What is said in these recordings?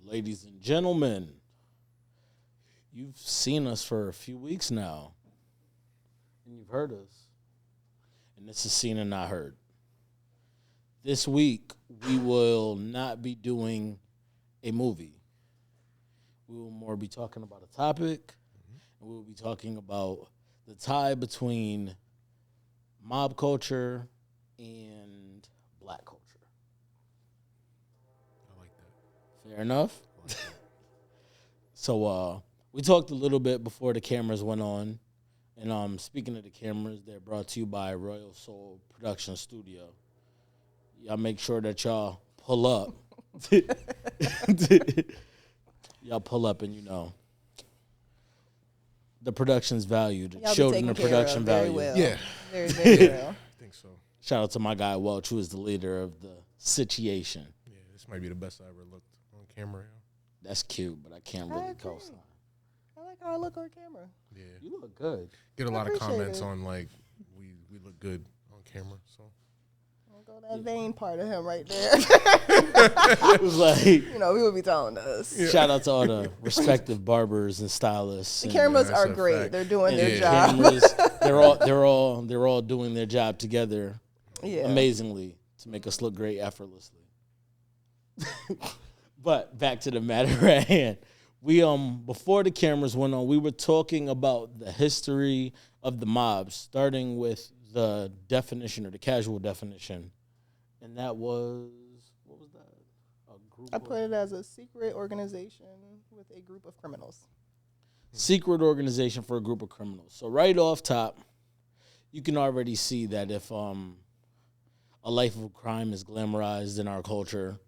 ladies and gentlemen, you've seen us for a few weeks now, and you've heard us, and this is Seen and Not Heard. This week, we will not be doing a movie. We will more be talking about a topic, and we will be talking about the tie between mob culture and black culture. I like that. Fair enough? I like that. So we talked a little bit before the cameras went on. And speaking of the cameras, they're brought to you by Royal Soul Production Studio. Y'all make sure that y'all pull up. Y'all pull up and, the production's valued. It showed in the production value. Well. Yeah. Very, very well. I think so. Shout out to my guy Welch, who is the leader of the situation. Yeah, this might be the best I ever looked on camera. That's cute, but I can't really co-sign. I like how I look on camera. Yeah. You look good. Get a lot of appreciate comments it. on, like, we look good on camera, so. I'll go that vein part of him right there. It was like, we would be telling us. shout out to all the respective barbers and stylists. The and cameras that's are a great. fact. They're doing and their the job. cameras, they're all doing their job together Yeah. amazingly to make us look great effortlessly. But back to the matter at hand. We before the cameras went on, we were talking about the history of the mobs, starting with the definition or the casual definition. And that was, what was that? A group I put it as a secret organization with a group of criminals. secret organization for a group of criminals. So right off top, you can already see that if a life of crime is glamorized in our culture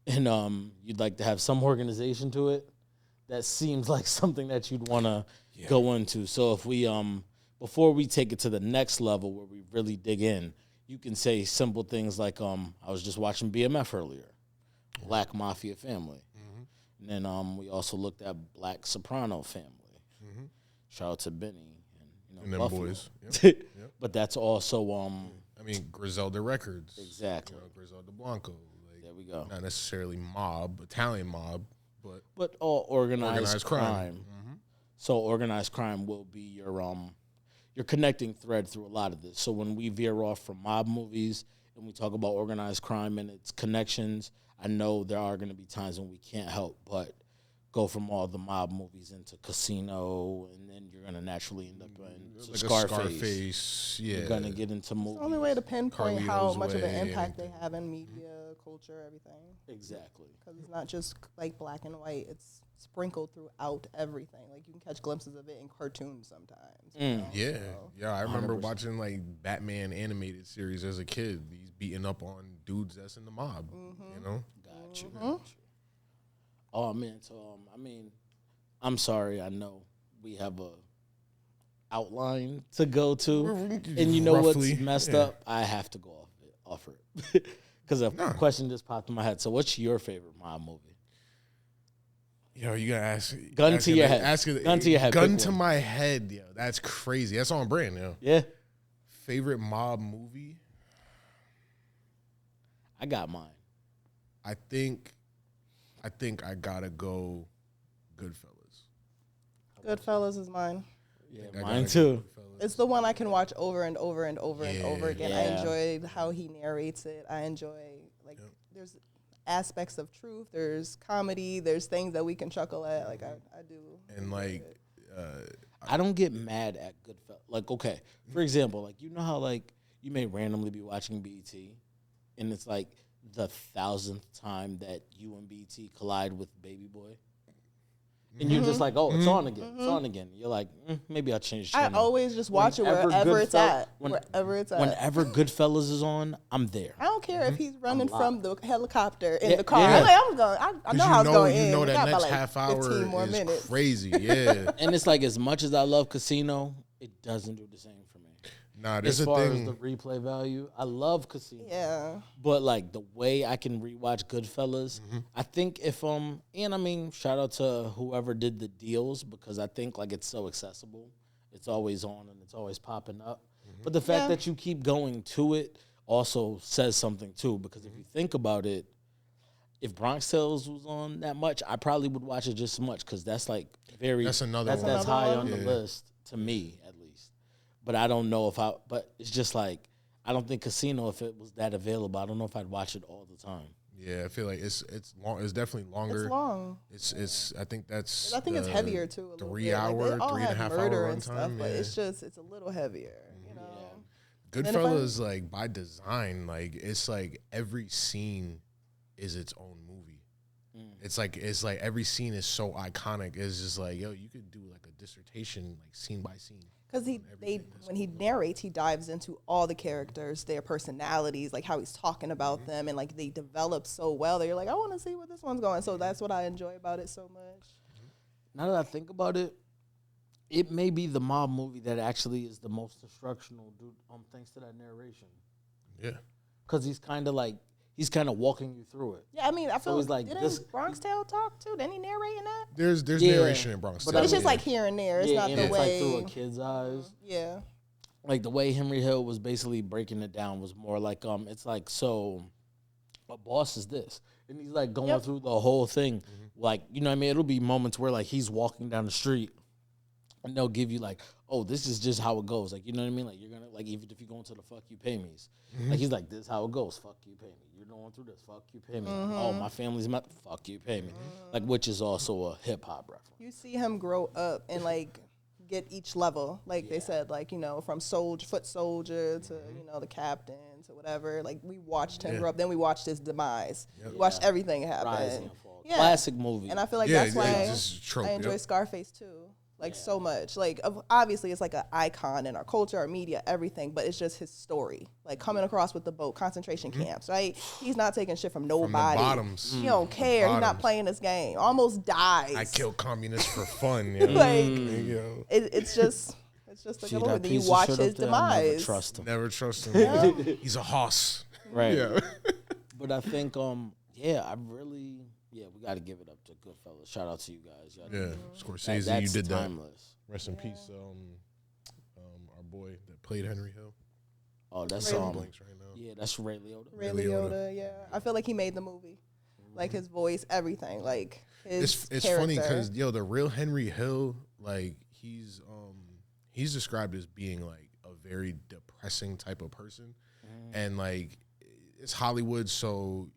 and you'd like to have some organization to it, that seems like something that you'd want to go into. So if we, before we take it to the next level where we really dig in, you can say simple things like, I was just watching BMF earlier, Black Mafia Family. And then we also looked at Black Soprano Family. Shout out to Benny and them Buffalo. boys. Yep. But that's also, I mean, Griselda Records. Exactly. Griselda Blanco. Like, there we go. not necessarily mob, Italian mob, But all organized crime. crime. So organized crime will be your connecting thread through a lot of this. So when we veer off from mob movies and we talk about organized crime and its connections, I know there are going to be times when we can't help but go from all the mob movies into Casino, and then you're going to naturally end up into Like Scarface. yeah. You're going to get into movies. It's the only way to pinpoint how Carlito's much of an Way, impact they have in media, culture, everything. Exactly. Because it's not just like black and white. It's sprinkled throughout everything. Like you can catch glimpses of it in cartoons sometimes. Yeah. Yeah, I remember 100%. watching, like, Batman animated series as a kid. He's beating up on dudes that's in the mob, Got you. Oh, man. So, I'm sorry. I know we have a outline to go to. And you know Roughly, what's messed yeah. up? I have to go off it. Because a question just popped in my head. So what's your favorite mob movie? Yo, you gotta ask. Gun ask to it- your head. Ask it, Gun to your head. Gun Pick to one. my head, yo. That's crazy. That's on brand, yo. Yeah. Favorite mob movie? I got mine. I think I gotta go Goodfellas. Goodfellas is mine. Yeah, I mine gotta too. go Goodfellas. It's the one I can watch over and over and over and over again. I Yeah. enjoyed how he narrates it. I enjoy, there's aspects of truth. There's comedy. There's things that we can chuckle at. Like, I do. And, enjoy like, it. I don't get mad at Goodfellas. Like, okay, for example, like, you know how, like, you may randomly be watching BET, and it's, like, the 1,000th time that you and BET collide with Baby Boy? And you're just like, oh, it's on again. It's on again. You're like, maybe I'll change the I channel. always just watch it Whenever wherever it's at. Goodfell- Wherever it's at. Whenever Goodfellas is on, I'm there. I don't care if he's running from the helicopter in Yeah, the car. yeah. I'm like, I'm going. I know how it's going in. You know We that got about, next like, half hour 15 more is minutes. crazy. Yeah. And it's like, as much as I love Casino, it doesn't do the same for me. Nah, there's As a far thing. as the replay value, I love Casino. Yeah. But like the way I can rewatch Goodfellas, I think if and I mean shout out to whoever did the deals because I think like it's so accessible. It's always on and it's always popping up. But the fact that you keep going to it also says something too because if you think about it, if Bronx Tales was on that much, I probably would watch it just as much because that's like That's another one. That's high Another on the one? list to me at least. But I don't know if I. But it's just like I don't think Casino, if it was that available, I don't know if I'd watch it all the time. Yeah, I feel like it's long. It's definitely longer. It's long. It's. I think that's. I think it's heavier too. A 3 little hour, bit. Like, they all 3.5 have hour murder run and stuff, time. but Yeah. it's a little heavier. You know. Goodfellas, like by design, like it's like every scene is its own movie. It's like every scene is so iconic. It's just like, yo, you could do like a dissertation, like scene by scene. Because when he narrates, he dives into all the characters, their personalities, like how he's talking about them, and like they develop so well that you're like, I want to see where this one's going. So that's what I enjoy about it so much. Now that I think about it, it may be the mob movie that actually is the most instructional, dude. Thanks to that narration. Yeah. Because he's kind of walking you through it. Yeah, I mean, I feel he's like, didn't Bronx Tale talk too? Didn't he narrate in that? There's Yeah, narration in Bronx. but Tale, But it's just yeah. like here and there. It's not and the it's like way. through a kid's eyes. Yeah. Like the way Henry Hill was basically breaking it down was more like it's like, so a boss is this, and he's like going through the whole thing. Like, you know what I mean? It'll be moments where like he's walking down the street and they'll give you like, oh, this is just how it goes. Like, you know what I mean? Like, you're gonna, like, even if you go into the fuck you pay me's, like he's like, this is how it goes. Fuck you pay me. You're going through this. Fuck you pay me. Oh, my family's my fuck you pay me. Like, which is also a hip hop reference. You see him grow up and like get each level, like they said, like, you know, from foot soldier to you know the captain to whatever. Like we watched him grow up, then we watched his demise. We watched everything happen. Rise and fall. Yeah. Classic movie. And I feel like Yeah, that's yeah, why just trope, I enjoy yep. Scarface too, like so much. Like obviously it's like an icon in our culture, our media, everything. But it's just his story, like coming across with the boat, concentration camps, right? He's not taking shit from nobody. From the bottoms. He don't care. He's not Bottoms. playing this game. Almost dies. I kill communists for fun. You know? Like You know? it's just a See good movie. that Then you piece of watch shit his up there? I never demise. trust him. Never trust him. He's a hoss. Right. Yeah. But I think, I really, we got to give it up to Goodfellas. Shout out to you guys. Y'all Yeah. did- Scorsese, that's you did that. timeless. Rest in peace. Our boy that played Henry Hill. Oh, that's Blanks right now. yeah, that's Ray Liotta. Ray Ray Liotta. Liotta, yeah. I feel like he made the movie, like his voice, everything, like his. It's character. funny because the real Henry Hill, like he's described as being like a very depressing type of person, and like it's Hollywood, so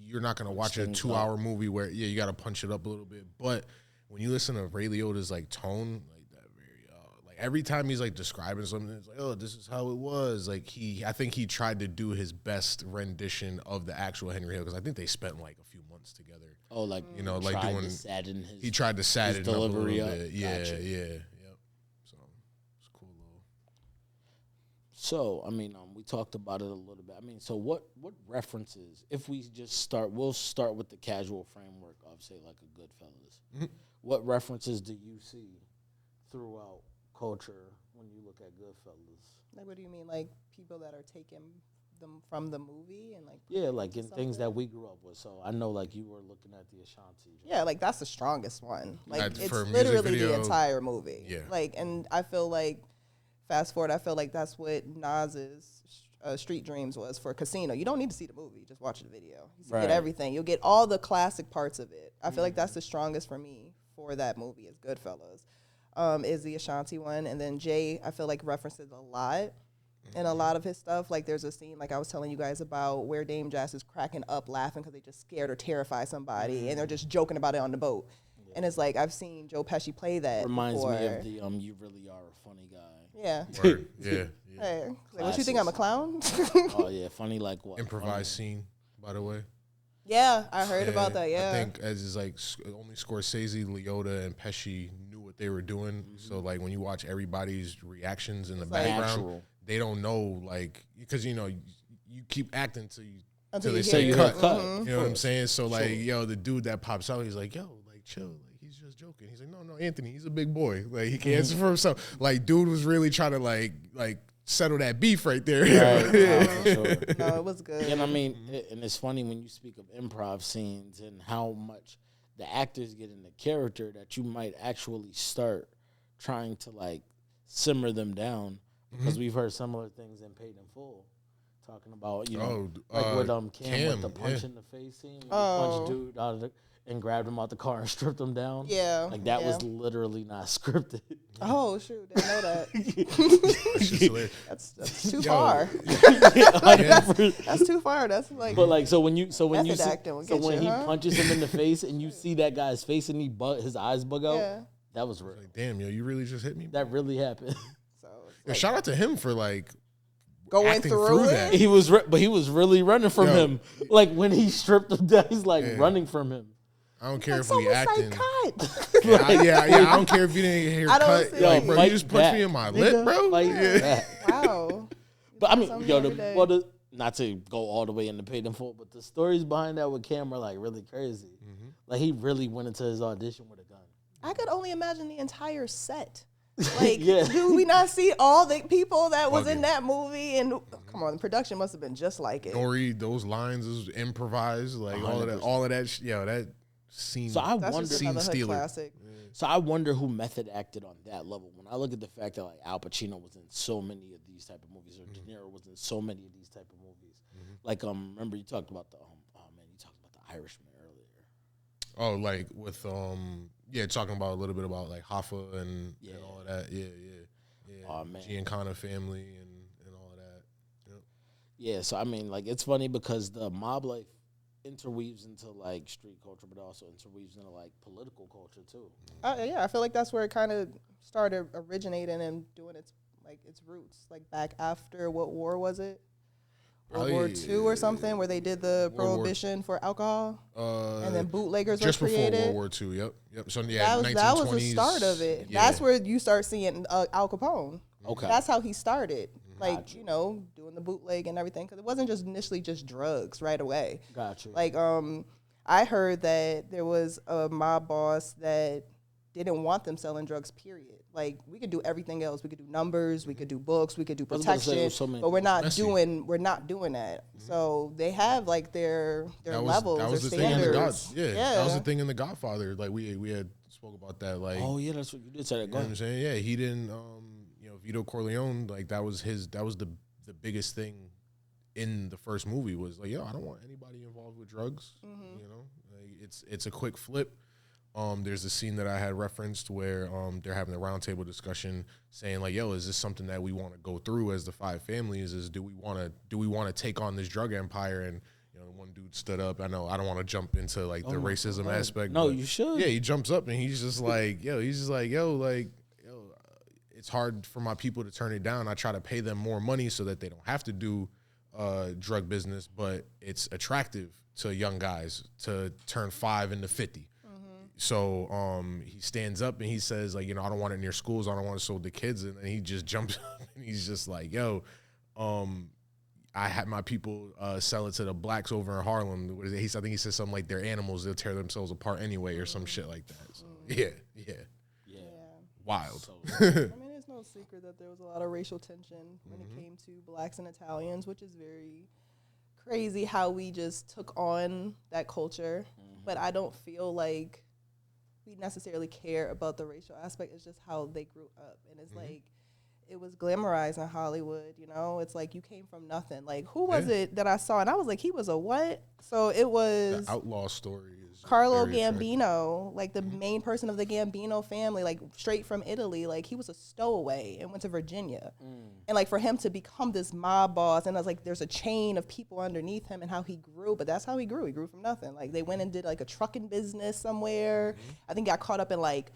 you're not gonna watch a 2-hour movie where you got to punch it up a little bit. But when you listen to Ray Liotta's like tone, like that very like every time he's like describing something, it's like, oh, this is how it was. Like I think he tried to do his best rendition of the actual Henry Hill because I think they spent like a few months together. Oh, like, You know, like tried doing. to sadden his. He tried to sadden up a delivery little up. bit. Yeah, Gotcha. yep. So it's a cool little. So, I mean, we talked about it a little bit. I mean, so what references, if we just we'll start with the casual framework of, say, like a Goodfellas. What references do you see throughout culture when you look at Goodfellas? Like, what do you mean? Like people that are taking them from the movie and like. Yeah, like in things something? that we grew up with. So I know, like, you were looking at the Ashanti. joint. Yeah, like that's the strongest one. Like That's it's for a music literally video. the entire movie. Yeah. Like, and I feel like, fast forward, I feel like that's what Nas's Street Dreams was for Casino. You don't need to see the movie; just watch the video. You Right. get everything. You'll get all the classic parts of it. I feel like that's the strongest for me for that movie is Goodfellas. Is the Ashanti one, and then Jay, I feel like references a lot. And a lot of his stuff, like there's a scene, like I was telling you guys about, where Dame Jazz is cracking up laughing because they just scared or terrified somebody, and they're just joking about it on the boat. And it's like, I've seen Joe Pesci play that Reminds before. me of the You Really Are a Funny Guy. Yeah. Word. Yeah. Hey, like, what you think, I'm a clown? Oh, yeah, funny like what? Improvised scene, by the way. Yeah, I heard about that, yeah. I think as is like only Scorsese, Liotta, and Pesci knew what they were doing. So like when you watch everybody's reactions in the like background, natural. they don't know like because you keep acting till Until they you say hear cut. it. Mhm. You know what I'm saying? So like the dude that pops out, he's like, yo, like chill, like he's just joking. He's like, no, Anthony, he's a big boy, like he can answer for himself. Like dude was really trying to like settle that beef right there. Right. Yeah. For sure. No, it was good. And I mean, and it's funny when you speak of improv scenes and how much the actors get in the character that you might actually start trying to like simmer them down because we've heard similar things in Paid in Full, talking about. You know, Oh, with Cam with the Cam, punch yeah. in the face scene. When he punched dude out of and grabbed him out the car and stripped him down. Yeah. Like that yeah. was literally not scripted. Oh shoot, didn't know that. That shit's hilarious. That's too Yo. far. Yeah. That's too far. That's like. But like, so when you Method see, acting will so get when you, he huh? punches him in the face and you see that guy's face and his eyes bug out, Yeah. that was real. Like, damn, yo, you really just hit me. That really happened. So it's Yo, like shout out to him for like going acting through it. that. He was really running from Yo. him. Like when he stripped him down, he's like Yeah. running from him. I don't care Like, if someone we say acting. cut. Yeah, I don't care if you didn't hear I don't cut. see Like, it. bro, Fight you just punched back, me in my nigga. lip, bro. Fight Yeah. back. Wow. But I mean, Something yo, every day. not to go all the way into paid in full, but the stories behind that with Cam are like really crazy. Mm-hmm. Like he really went into his audition with a gun. I could only imagine the entire set. Like, Yeah. do we not see all the people that was in Bugging. that movie? And come on, the production must have been just like it. Nori, those lines is improvised, like all of that, 100%. all of that. Yo, that scene. So I That's wonder. just another Scene hood stealer. classic. So I wonder who method acted on that level. When I look at the fact that like Al Pacino was in so many of these type of movies, or De Niro was in so many of these type of movies. Like remember you talked about you talked about the Irishman earlier. Oh, like with talking about a little bit about like Hoffa and all of that. Yeah. Oh, man. Giancana family and all of that. Yep. Yeah, so I mean, like it's funny because the mob life interweaves into like street culture, but also interweaves into like political culture too. Yeah, I feel like that's where it kind of started originating and doing its roots. Like back after what war was it? World War II or something, where they did the prohibition for alcohol, and then bootleggers just were created. before World War II. Yep. So yeah, That was the 1920s, start of it. Yeah. That's where you start seeing Al Capone. Okay. That's how he started. Like, Gotcha. doing the bootleg and everything. Because it wasn't just initially just drugs right away. Gotcha. Like, I heard that there was a mob boss that didn't want them selling drugs, period. Like, we could do everything else. We could do numbers, we could do books, we could do I was about to say, protection, there's so many but we're not Messy. doing that. So they have like their levels, that was their the thing in the standards. that was the thing in the Godfather. Like we had spoke about that. Like, Oh yeah, that's what you did say that. you Go know what I'm ahead. saying? Yeah, he didn't. Vito Corleone, like that was the biggest thing in the first movie was like, yo, I don't want anybody involved with drugs. You know, like it's a quick flip. There's a scene that I had referenced where they're having a roundtable discussion saying like, yo, is this something that we want to go through as the five families? Do we want to take on this drug empire? And one dude stood up. I know I don't want to jump into like the racism aspect. No, but you should. Yeah, he jumps up and he's just like, yo, it's hard for my people to turn it down. I try to pay them more money so that they don't have to do drug business, but it's attractive to young guys to turn 5 into 50. So he stands up and he says, like, I don't want it near schools. I don't want it sold to kids. And then he just jumps up and he's just like, yo, I had my people sell it to the blacks over in Harlem. What is it? I think he said something like they're animals. They'll tear themselves apart anyway or some shit like that. So, yeah. Yeah. Wild. So, I mean, it's no secret that there was a lot of racial tension when it came to blacks and Italians, which is very crazy how we just took on that culture. But I don't feel like we necessarily care about the racial aspect. It's just how they grew up. And it's like, it was glamorized in Hollywood, It's like you came from nothing. Like, who was it that I saw? And I was like, he was a what? So it was The outlaw story is Carlo very attractive. Gambino, like the main person of the Gambino family, like straight from Italy. Like he was a stowaway and went to Virginia. And like for him to become this mob boss, and I was like, there's a chain of people underneath him and how he grew, but that's how he grew. He grew from nothing. Like they went and did like a trucking business somewhere. I think got caught up in like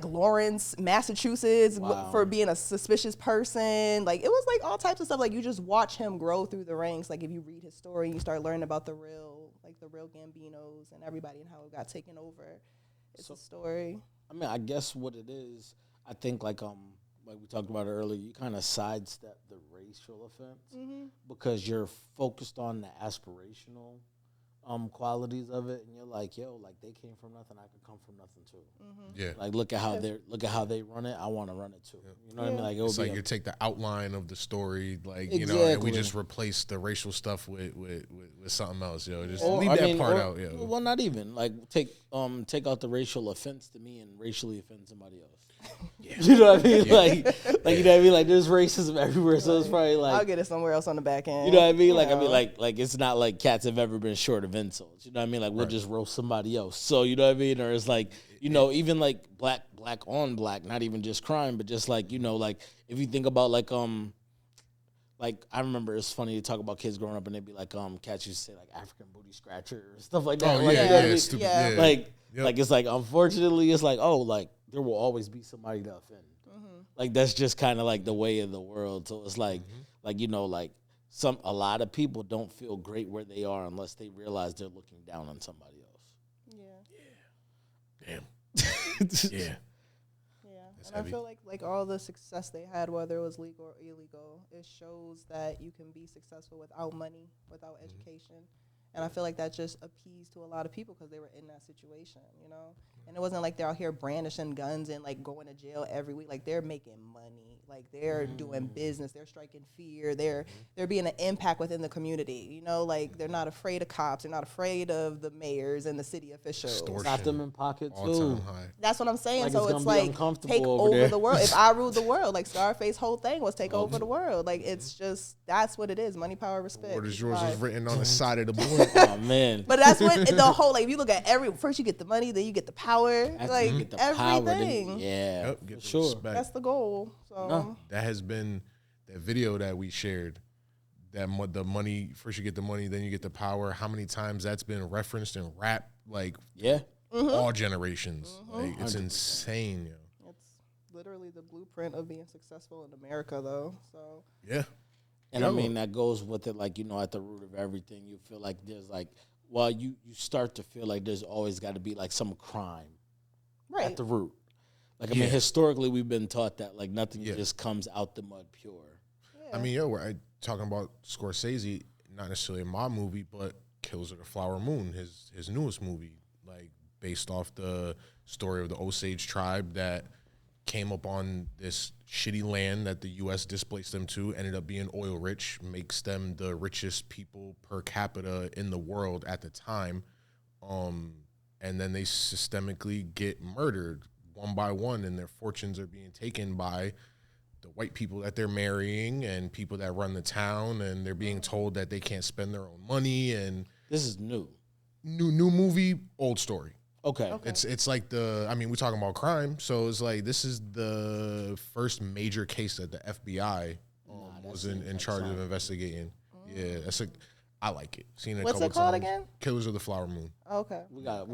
Lawrence, Massachusetts for being a suspicious person. Like it was like all types of stuff. Like you just watch him grow through the ranks. Like if you read his story, you start learning about the real Gambinos and everybody and how it got taken over. It's a story. I mean, I guess what it is, I think like we talked about it earlier, you kind of sidestep the racial offense because you're focused on the aspirational qualities of it, and you're like, yo, like they came from nothing, I could come from nothing too. Yeah. Like look at how they run it. I want to run it too. You know what I mean? Like It's like you take the outline of the story, like you know, and Exactly. we just replace the racial stuff with something else, yo. Just Or, leave I that mean, part or- out, yo. Well, not even like take out the racial offense to me and racially offend somebody else. You know what I mean? Like you know what I mean? Like there's racism everywhere, so it's probably like I'll get it somewhere else on the back end. you know what I mean? Like I know. mean, like it's not like cats have ever been short of insults. You know what I mean? Like we'll just roast somebody else. So you know what I mean? Or it's like you know even like black on black, not even just crime, but just like you know like if you think about like I remember it's funny to talk about kids growing up and they'd be like cats used to say like African booty scratcher or stuff like that. Oh Like, yeah, you know what I yeah, mean? stupid. Yeah. Yeah. Like Yep. like it's like unfortunately it's like oh like there will always be somebody to offend. Like that's just kind of like the way of the world. So it's like like you know like a lot of people don't feel great where they are unless they realize they're looking down on somebody else. Yeah. Damn. Yeah. Yeah, That's and heavy. I feel like all the success they had, whether it was legal or illegal, it shows that you can be successful without money, without education. And I feel like that just appeased to a lot of people because they were in that situation, you know? And it wasn't like they're out here brandishing guns and like going to jail every week. Like they're making money, like they're doing business, they're striking fear, they're being an impact within the community, you know? Like they're not afraid of cops, they're not afraid of the mayors and the city officials. Extortion. Got them in pocket All too. time high. That's what I'm saying. Like, so it's it's gonna be like uncomfortable take over over there. the world. If I ruled the world, like Scarface whole thing was take over the world. Like it's just that's what it is. Money, power, respect. What is yours Right. was written on the side of the board. Oh man. But that's what the whole like. If you look at first you get the money, then you get the power. After Like you get the power, then- everything. yeah, Yep, for get the sure. respect. That's the goal. So No. That has been that video that we shared. That the money first you get the money, then you get the power. How many times that's been referenced in rap, like Yeah. all generations. Like it's 100%. it's insane, literally the blueprint of being successful in America, though. So Yeah. And I Yo. mean that goes with it, like you know, at the root of everything, you feel like there's like, well, you start to feel like there's always got to be like some crime right. at the root. Like I Yeah. mean, historically, we've been taught that like nothing Yeah. just comes out the mud pure. I mean, we're talking about Scorsese, not necessarily a mob movie, but Killers of the Flower Moon, his newest movie, like based off the story of the Osage tribe that came up on this shitty land that the U.S. displaced them to, ended up being oil rich, makes them the richest people per capita in the world at the time, and then they systemically get murdered one by one, and their fortunes are being taken by the white people that they're marrying and people that run the town, and they're being told that they can't spend their own money. And This is new. new movie, old story. Okay. It's like we're talking about crime, so it's like this is the first major case that the FBI was in charge of investigating. Yeah, that's I like it. Seen it. What's a couple it called times. again? Killers of the Flower Moon. Okay. We got to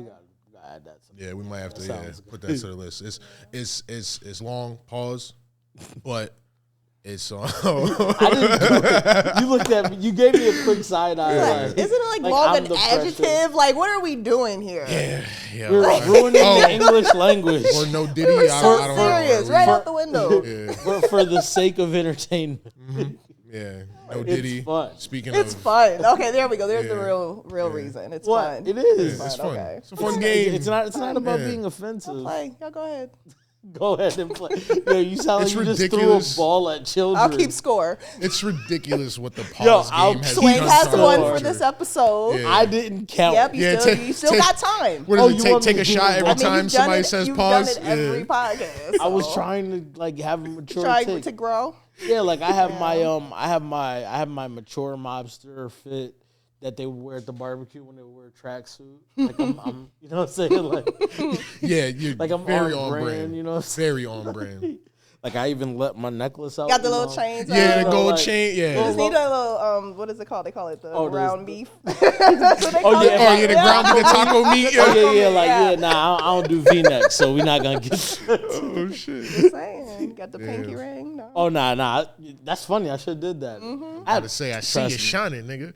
add that. Yeah, we might have to Sounds good. put that to the list. It's long. Pause, but it's I didn't do it. You looked at me. You gave me a quick side eye. Isn't it like long I'm an the pressure. adjective? Like, what are we doing here? yeah. We're ruining the English language Or no Diddy. We're I so don't serious, know. right out the window. Yeah, for the sake of entertainment. yeah. No It's Diddy. fun. Speaking It's of, fun. Okay, there we go. There's the Yeah. real reason. It's What? fun. It is. it's fun. Okay. It's a fun game. It's not about Yeah. being offensive. Play. Y'all go ahead. Go ahead and play. Yo, you sound It's like you just ridiculous. threw a ball at children. I'll keep score. It's ridiculous what the pause I'll game has keep Swain done has to won our for culture. this episode. Yeah. I didn't count. Yep, you Yeah, still take- got time. What Oh, is you it? want me Take to a do shot it? every I mean, time you've somebody done it, says you've pause. done it every Yeah. podcast. I was so. trying to like have a mature Trying take. to grow. Yeah, like I have I have my mature mobster fit that they would wear at the barbecue when they would wear a tracksuit. Like I'm you know what I'm saying? Like Yeah, you're like I'm very on on brand, brand. you know what I'm saying? Very on brand. Like I even let my necklace out. Got the you little know? chains. Yeah, on. the gold like- chain. You Yeah. just need a little what is it called? They call it the Oh, there's ground the- beef. That's what they call yeah, it. Oh yeah, the ground beef, the taco meat. Oh Yeah. yeah, like Yeah. nah, I don't do V-necks, so we're not gonna get. Oh shit. Just saying. Got the pinky ring. No. Oh nah, that's funny. I should have did that. Mm-hmm. I I to say I see you Trust me. shining, nigga.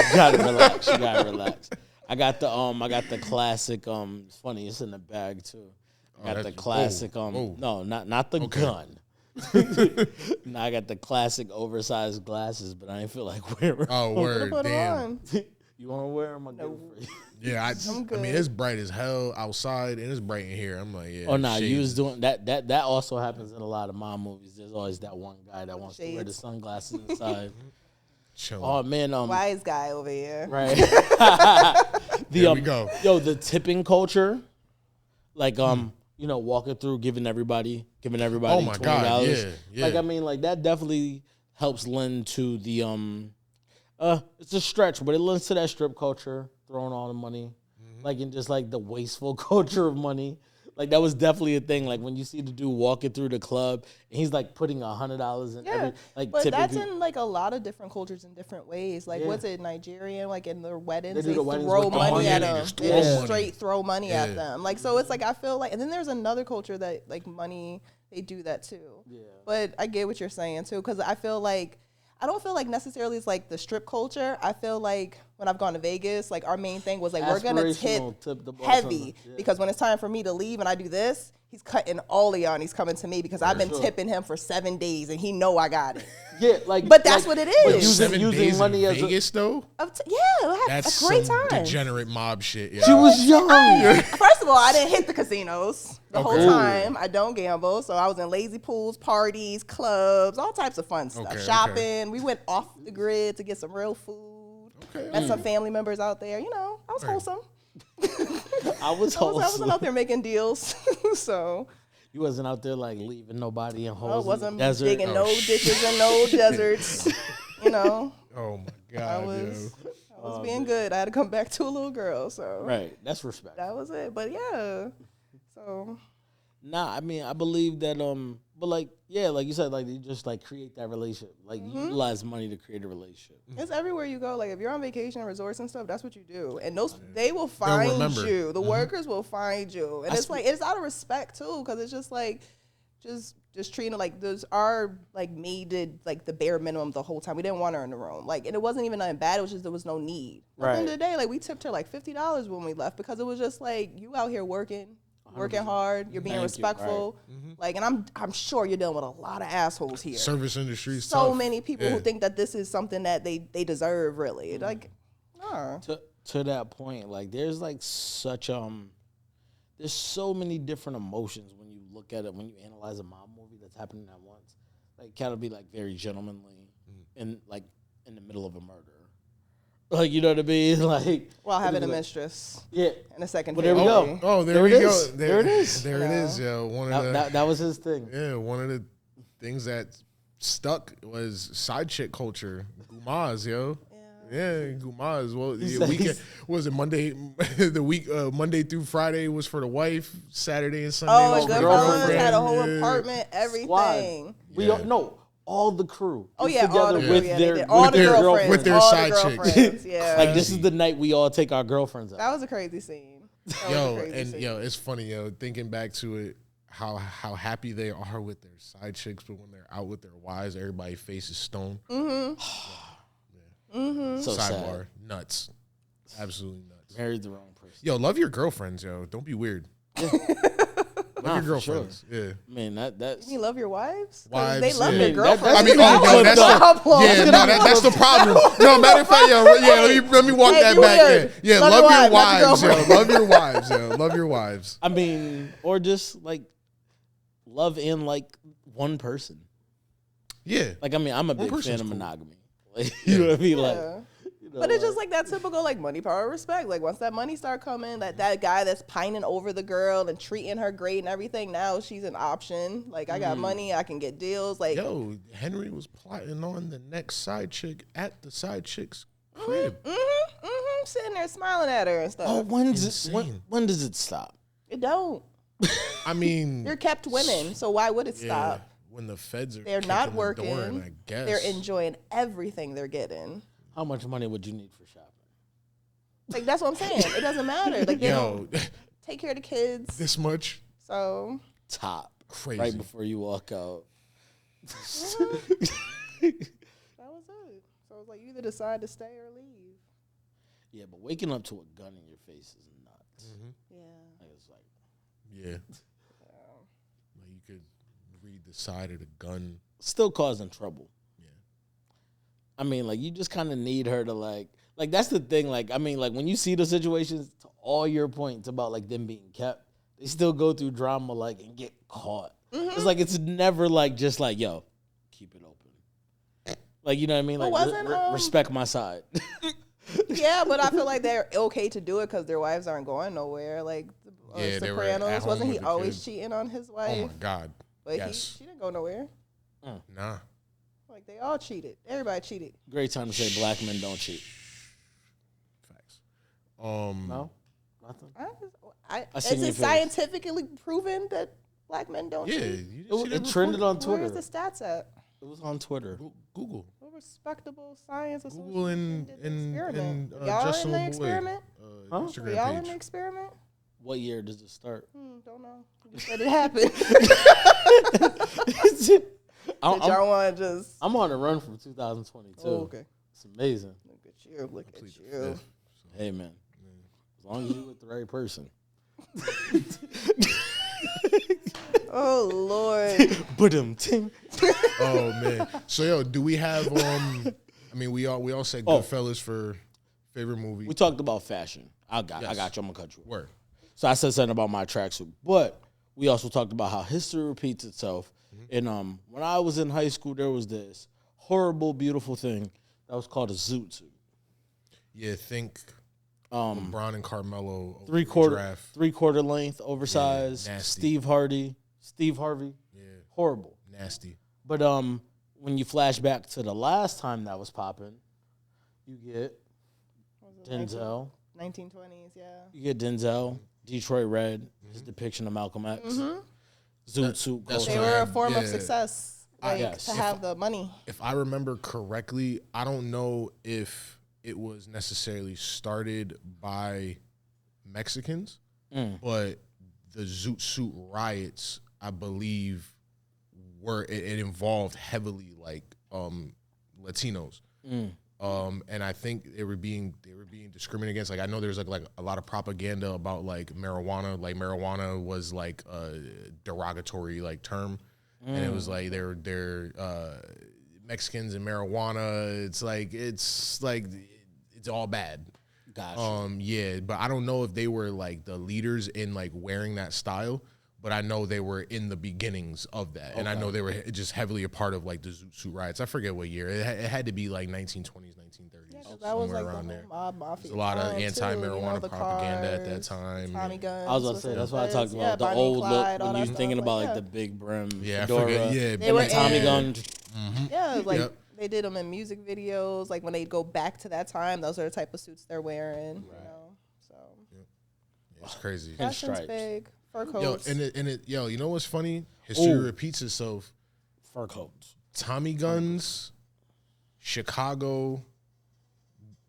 You gotta relax. You gotta relax. I got the classic. It's funny. It's in the bag too. I got the that's- classic. oh. No, not the Okay. gun. I got the classic oversized glasses, but I ain't feel like wearing. Oh word, Put it damn. on. You want to wear them? Yeah, I good. mean, it's bright as hell outside, and it's bright in here. I'm like, yeah. Oh, nah, you shades was is- doing that. That also happens in a lot of mom movies. There's always that one guy that wants to wear the Shades. sunglasses inside. chilling. Oh, man. Wise guy over here. Right. There we go. Yo, the tipping culture, like you know, walking through, giving everybody Oh my $20. God, yeah. Like I mean, like that definitely helps lend to the it's a stretch, but it lends to that strip culture, throwing all the money, like and just like the wasteful culture of money. Like that was definitely a thing. Like when you see the dude walking through the club and he's like putting $100 in every like but tipping that's people. in like a lot of different cultures in different ways. Like, Yeah. what's it, Nigerian? Like in their weddings, They they, do the weddings throw with the money money. at Yeah, they them. just They throw just money. straight throw money Yeah. at them. Like, so it's like I feel like, and then there's another culture that like money, they do that too. Yeah. But I get what you're saying too, because I feel like I don't feel like necessarily it's like the strip culture. I feel like when I've gone to Vegas, like our main thing was like we're gonna tip Aspirational tip the heavy bartender. Yeah. because when it's time for me to leave and I do this, he's cutting all of y'all and he's coming to me because I've been sure. tipping him for 7 days and he know I got it. Yeah, like But that's like, what it but is. Using, 7 using days money in as Vegas, though. Yeah, I had That's a great some time. degenerate mob shit. Yeah. she was young. First of all, I didn't hit the casinos the whole Okay. time. I don't gamble, so I was in lazy pools, parties, clubs, all types of fun stuff. Okay, Shopping. okay. We went off the grid to get some real food. Okay. Met some family members out there. You know, I was wholesome. I was I wasn't wholesome. out there making deals. So You wasn't out there like leaving nobody in holes I in wasn't the desert. digging no Oh, ditches and no deserts. You know, Oh my I God, was yo. I was being good. I had to come back to a little girl. So Right, that's respect. that was it. But yeah. So Nah, I mean I believe that but like yeah, like you said, like you just like create that relationship. Like you utilize money to create a relationship. it's everywhere you go. Like if you're on vacation, resorts and stuff, that's what you do. And those they will find remember. you. The workers will find you. And I it's like it's out of respect too, because it's just like just treating it like those are like maid did like the bare minimum the whole time. We didn't want her in the room. Like and it wasn't even nothing bad. It was just there was no need. At the end of the day, like we tipped her like $50 when we left because it was just like you out here working hard, you're being Thank you, respectful. Like and I'm sure you're dealing with a lot of assholes here. Service industry is So tough. many people Yeah. who think that this is something that they deserve really. Like nah. To that point, like there's like such there's so many different emotions when you look at it, when you analyze a mob movie that's happening at once. Like gotta be like very gentlemanly in like in the middle of a murder. Like you know what I mean? Like While having a like- mistress Yeah. and a second Well, there we family. go. Oh, there There we it go. is. There it is. There it is. Yeah, one of the That was his thing. one of the things that stuck was side chick culture. Gumas, yo. Yeah, Gumas. Well, He's yeah, like- weekend what was it Monday? The week Monday through Friday was for the wife. Saturday and Sunday Oh, was and for the Goodfellas girlfriend. had a whole Yeah. apartment, Squad. everything. We Yeah. all no, all the crew. Oh gets yeah, all the together crew, with yeah, their they did. All with the their girlfriends, with their all side the chicks. girlfriends, yeah. Like this is the night we all take our girlfriends out. That was a crazy scene. That was a Yo, crazy and scene. yo, it's funny, yo, thinking back to it, how happy they are with their side chicks, but when they're out with their wives, everybody's face is stone. So sad. Sidebar, nuts, absolutely nuts. Married the wrong person. Yo, love your girlfriends, yo. Don't be weird. Love Nah, your for sure. girlfriends. Yeah. Man, that's You love your wives? 'Cause Wives, they love yeah. their I mean, girlfriends. I mean, That's oh, yo, the that's the problem. yeah, no, that's the problem. No, matter of fact, yo, let me walk Hey, that you back. weird. Yeah, yeah, Love love your your wife, not wives, your yo. Love your wives, yo. Love your wives. I mean, or just like love in like one person. Yeah. Like I mean, I'm a big fan person's of cool. monogamy. Like, you know what I mean? Like, Yeah. you know, But it's just like that typical like money, power, respect. Like once that money start coming, that guy that's pining over the girl and treating her great and everything, now she's an option. Like I got money, I can get deals. Like Yo, Henry was plotting on the next side chick at the side chick's crib. sitting there smiling at her and stuff. oh, when Insane. does it stop? It don't. I mean, You're kept women, so why would it yeah, stop? when the feds are They're kicking not the working. door in, I guess. They're enjoying everything they're getting. How much money would you need for shopping? Like that's what I'm saying. It doesn't matter. Like they Yo, don't take care of the kids. this much So Top. crazy. Right before you walk out. that was it. So it was like you either decide to stay or leave. Yeah, but waking up to a gun in your face is nuts. Yeah. Like, it's like, Yeah. Like you could read the side of the gun. still causing trouble. Yeah. I mean, like you just kind of need her to like like that's the thing. Like I mean, like when you see the situations, to all your points about like them being kept, they still go through drama like and get caught. It's like it's never like just like yo, keep it open. Like you know what I mean? Like respect my side. Yeah, but I feel like they're okay to do it because their wives aren't going nowhere. Like they were at Sopranos, home wasn't he with the always kids. cheating on his Oh wife? my God. But Yes. she didn't go nowhere. Nah. Like they all cheated. Everybody cheated. Great time to say black men don't cheat. Facts. No, nothing. Is seen your it face. scientifically proven that black men don't Yeah, cheat? you didn't see that It trended on Where's Twitter. the stats at? It was on Twitter. Google. What respectable science Google association did the experiment? Y'all Just in So the Boy, experiment? Huh? Were Instagram y'all in page. the experiment? What year does it start? Don't know. You just said it happened. Did y'all want to just? I'm on a run from 2022. Oh, okay. It's amazing. Look at you. Look at Plead the you. fifth. Hey man, as long as you with the right person. Oh Lord. Ting. Oh man. So yo, do we have I mean we all said Goodfellas for favorite movie. We talked about fashion. I got you. I'm gonna cut you. Word. So I said something about my tracksuit, but we also talked about how history repeats itself. And when I was in high school, there was this horrible, beautiful thing that was called a zoot suit. Yeah, think LeBron and Carmelo over Three the quarter length, oversized. Yeah, nasty. Steve Harvey. Yeah, Horrible. nasty. But when you flash back to the last time that was popping, you get Denzel. 1920s, yeah. You get Denzel, Detroit Red, his depiction of Malcolm X. Zoot suit. That's They what were I a form of yeah. success, like Yes. to have the money. If I remember correctly, I don't know if it was necessarily started by Mexicans, but the Zoot Suit riots, I believe, it involved heavily like Latinos. And I think they were being discriminated against. Like I know there's like a lot of propaganda about like marijuana. Like marijuana was like a derogatory like term, and it was like they're Mexicans and marijuana. It's like it's all bad. Gotcha. Yeah, but I don't know if they were like the leaders in like wearing that style. But I know they were in the beginnings of that, and I know they were just heavily a part of like the Zoot Suit riots. I forget what year. It had to be like 1920s, 1930s, Yeah, 'cause that somewhere was like around the there. whole mob mafia. There's a lot of time, too, anti-marijuana the propaganda at that cars, time. Tommy guns. I was about to say that's why I talked about the Bonnie old Clyde, look all when that you're thinking stuff, about like, like the big brim, Yeah, I fedora, forget. Yeah, They were and the Tommy in- gun. Yeah, like Yep. they did them in music videos. Like when they go back to that time, those are the type of suits they're wearing. You know, so It's crazy. And fashion's stripes. big. Fur Yo, coats. yo, you know what's funny? History Ooh. repeats itself. Fur coats. Tommy guns, Chicago,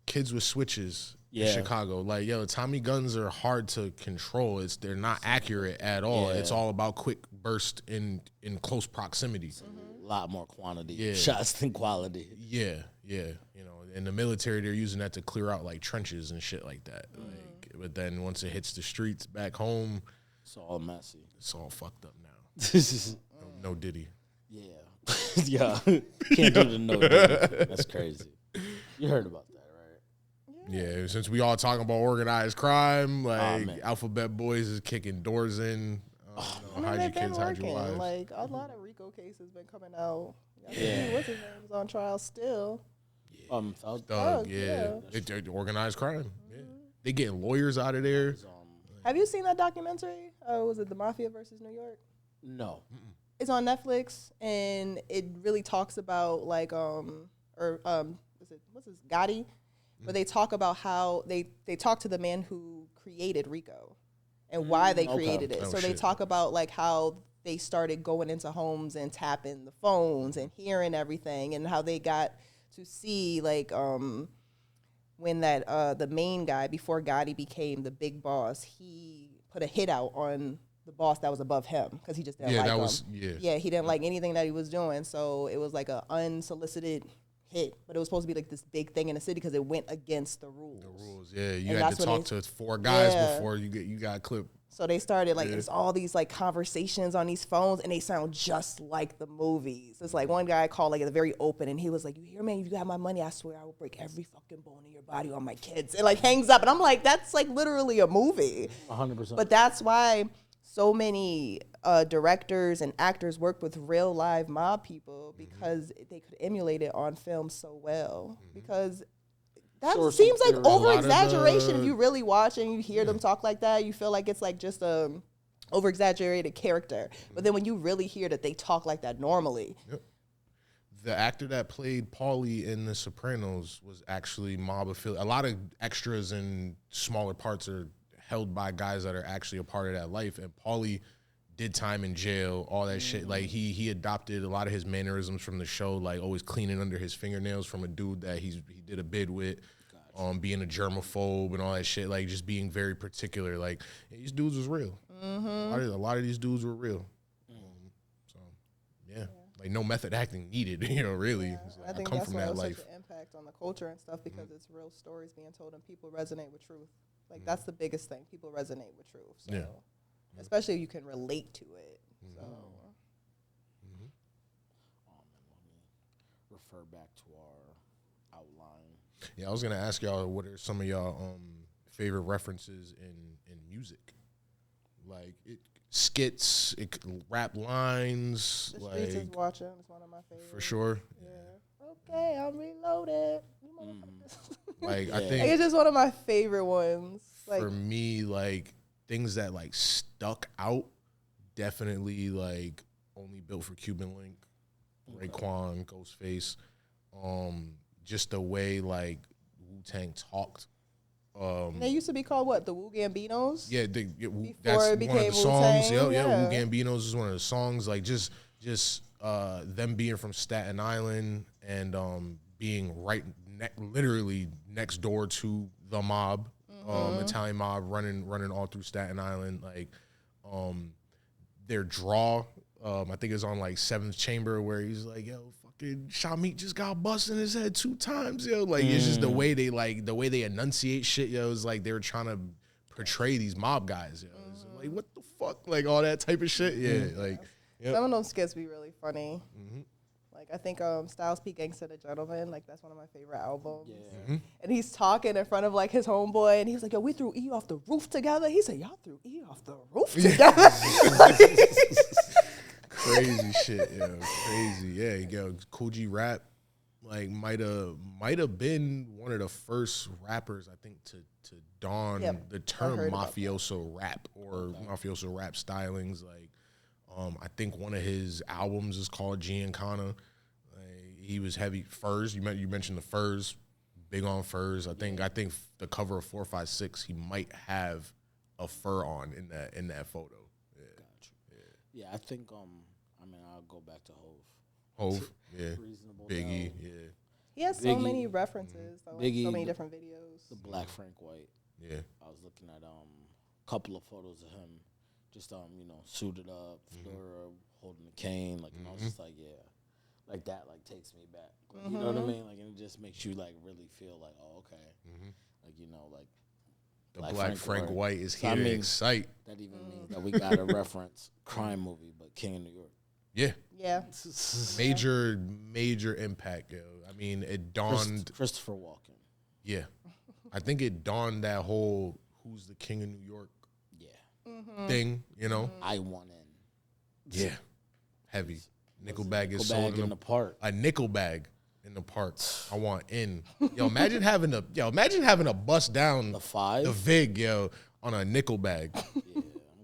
kids with switches. in Yeah. Chicago, like yo, Tommy guns are hard to control. They're not accurate at all. Yeah. It's all about quick burst in close proximity. A lot more quantity. Yeah. Shots than quality. Yeah, you know, in the military they're using that to clear out like trenches and shit like that. Like, but then once it hits the streets back home, It's all messy. it's all fucked up now. Yeah. No Diddy. Yeah. Can't do the no. That's crazy. You heard about that, right? Yeah, since we all talking about organized crime, like man. Alphabet Boys is kicking doors in. Hide your they've been kids, hide your working. wives. Like a lot of RICO cases been coming out. Yeah. What's his name is on trial still. Thug, yeah. It's organized crime. Yeah. They getting lawyers out of there. Have you seen that documentary? Was it The Mafia versus New York? No. It's on Netflix, and it really talks about like what's his Gotti, where they talk about how they talk to the man who created RICO and why they okay. created it. Oh, So they shit. talk about like how they started going into homes and tapping the phones and hearing everything, and how they got to see like when that the main guy before Gotti became the big boss, he put a hit out on the boss that was above him because he just didn't like him. Yeah, he didn't like anything that he was doing. So it was like an unsolicited hit, but it was supposed to be like this big thing in the city because it went against the rules. The rules, yeah. You And had that's to when talk they- to 4 guys Yeah. before you got clipped. So they started like there's all these like conversations on these phones, and they sound just like the movies. It's like one guy called like very open, and he was like, "You hear me? If you got my money, I swear I will break every fucking bone in your body on my kids." And like hangs up, and I'm like, that's like literally a movie. 100%. But that's why so many directors and actors work with real live mob people because they could emulate it on film so well. Because that seems like over exaggeration. If you really watch and you hear them talk like that, you feel like it's like just a over exaggerated character. But then when you really hear that they talk like that normally. Yep. The actor that played Paulie in The Sopranos was actually mob affiliated. A lot of extras and smaller parts are held by guys that are actually a part of that life. And Paulie did time in jail, all that shit. Like he adopted a lot of his mannerisms from the show, like always cleaning under his fingernails from a dude that he did a bid with, being a germaphobe and all that shit. Like just being very particular. Like these dudes was real. A lot of these dudes were real. So yeah. Like no method acting needed, really. Yeah. Like, I think come that's from why it that was life. such an impact on the culture and stuff because it's real stories being told and people resonate with truth. Like that's the biggest thing. People resonate with truth. So especially if you can relate to it. So Let me refer back to our outline. Yeah, I was gonna ask y'all what are some of y'all favorite references in music, like skits, rap lines. The Streets is like Watching is one of my favorites. for sure. Yeah. Okay, I'm reloaded. You motherfuckers. Like I Like, think it's just one of my favorite ones. Like for me, like things that like stuck out, definitely like Only Built for Cuban Link, Raekwon, Ghostface, just the way like Wu-Tang talked. they used to be called what? The Wu Gambinos? Yeah, Before that's it one became of the songs. Wu-Tang, Yeah, Wu Gambinos is one of the songs. Like just them being from Staten Island and being literally next door to the mob, Italian mob running all through Staten Island. Like their draw, I think it's on like Seventh Chamber where he's like, yo, fucking Shamit just got busted in his head 2 times, yo. Like it's just the way they enunciate shit, yo. It's like they were trying to portray these mob guys, yo. It's like what the fuck, like all that type of shit, yeah. Like Some of those skits be really funny. Like I think Styles P Gangsta the Gentleman, like that's one of my favorite albums. Yeah. And he's talking in front of like his homeboy, and he was like, "Yo, we threw E off the roof together." He said, "Y'all threw E off the roof together." crazy shit, yo, crazy. Yeah, yo, Cool G Rap, like might have been one of the first rappers I think to don the term mafioso rap or mafioso rap stylings. Like, I think one of his albums is called Giancana. He was heavy furs. You mentioned the furs, big on furs. I think the cover of 456, he might have a fur on in that photo. Yeah. Gotcha. Yeah, I think I'll go back to Hove, yeah. Reasonable Biggie, Doubt. yeah. He has so Biggie. many references, so Biggie, many different videos. The Black Frank White. Yeah. I was looking at a couple of photos of him, just suited up, fedora, holding a cane, like, and I was just like, yeah, like that, like takes me back. Like, you know what I mean? Like, and it just makes you like really feel like, oh, okay, like like the Black Frank White is here So, to excite. That even means that we got to reference crime movie, but King of New York. Yeah. Yeah. Major impact, yo. I mean, it dawned. Christopher Walken. Yeah. I think it dawned that whole who's the king of New York thing, I want in. Yeah. Heavy. Nickel bag is Nickel sold bag in the park. A nickel bag in the park. I want in. Yo, imagine having to bust down The 5. the VIG, yo, on a nickel bag. Yeah, I'm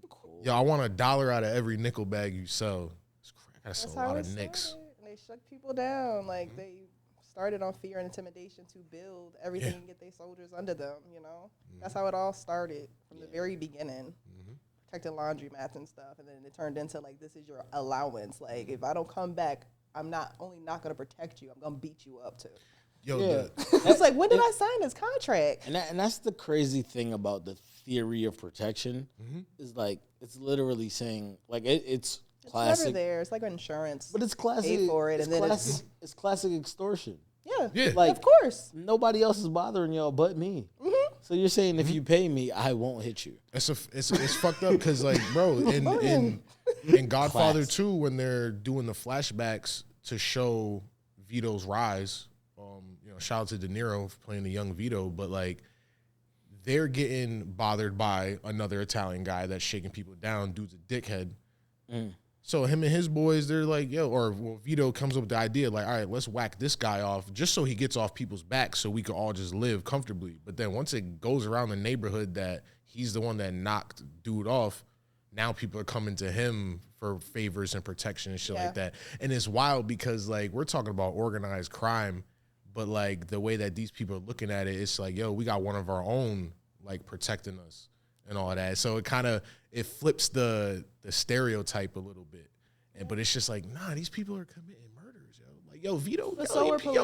cool. Yo, I want $1 out of every nickel bag you sell. I gotta sell That's a how lot it of nicks. started. And they shut people down. Like they started on fear and intimidation to build everything and get their soldiers under them. That's how it all started from the very beginning. Protected laundromats and stuff, and then it turned into like this is your allowance. Like if I don't come back, I'm not only not gonna protect you, I'm gonna beat you up too. Yo, Yeah. It's like when did I sign this contract? And that's the crazy thing about the theory of protection is like it's literally saying like it's classic. It's never there. It's like insurance. But it's classic. Pay for it, it's and then it's classic extortion. yeah, Yeah. like of course. Nobody else is bothering y'all but me. So you're saying if you pay me, I won't hit you? It's fucked up because like, bro, in Godfather 2, when they're doing the flashbacks to show Vito's rise, shout out to De Niro for playing the young Vito, but like they're getting bothered by another Italian guy that's shaking people down. Dude's a dickhead. So him and his boys, they're like, Vito comes up with the idea, like, all right, let's whack this guy off just so he gets off people's backs so we can all just live comfortably. But then once it goes around the neighborhood that he's the one that knocked dude off, now people are coming to him for favors and protection and shit like that. And it's wild because, like, we're talking about organized crime, but, like, the way that these people are looking at it, it's like, we got one of our own, like, protecting us and all of that. So it flips the stereotype a little bit. But it's just like, nah, these people are committing murders, Like, Vito,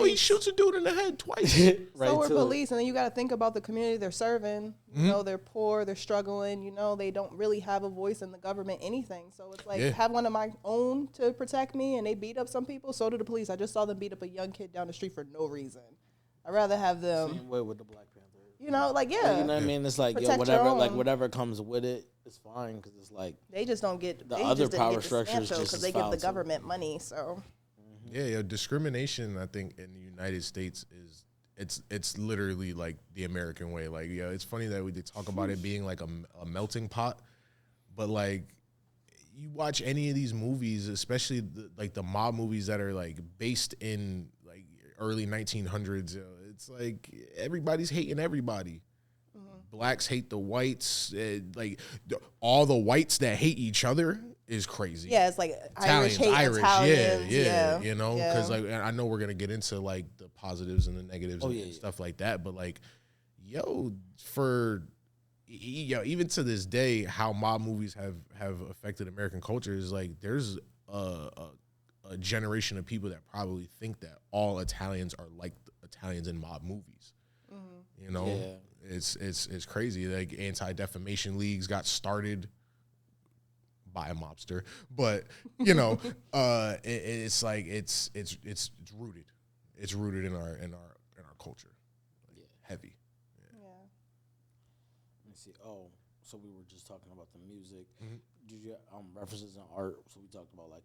he shoots a dude in the head twice. Right, so are police. And then you got to think about the community they're serving. You know, they're poor, they're struggling. You know, they don't really have a voice in the government, anything. So it's like, have one of my own to protect me, and they beat up some people. So do the police. I just saw them beat up a young kid down the street for no reason. I'd rather have them. Same way with the Black Panther. You know, like, you know what I mean? It's like, whatever comes with it, it's fine, because it's like they just don't get the other power structures because they give the government money. So discrimination, I think, in the United States it's literally like the American way. Like, it's funny that they talk about it being like a melting pot, but like you watch any of these movies, especially the mob movies that are like based in like early 1900s. It's like everybody's hating everybody. Blacks hate the whites. Like all the whites that hate each other is crazy. Yeah, it's like Irish hate Italians. Yeah. You know, because like I know we're gonna get into like the positives and the negatives and stuff like that, but like, even to this day, how mob movies have affected American culture is like there's a generation of people that probably think that all Italians are like Italians in mob movies. You know, it's crazy. Like anti-defamation leagues got started by a mobster, but it's like it's rooted. It's rooted in our culture. Like, heavy. Yeah. Let me see. Oh, so we were just talking about the music. Did you references in art? So we talked about like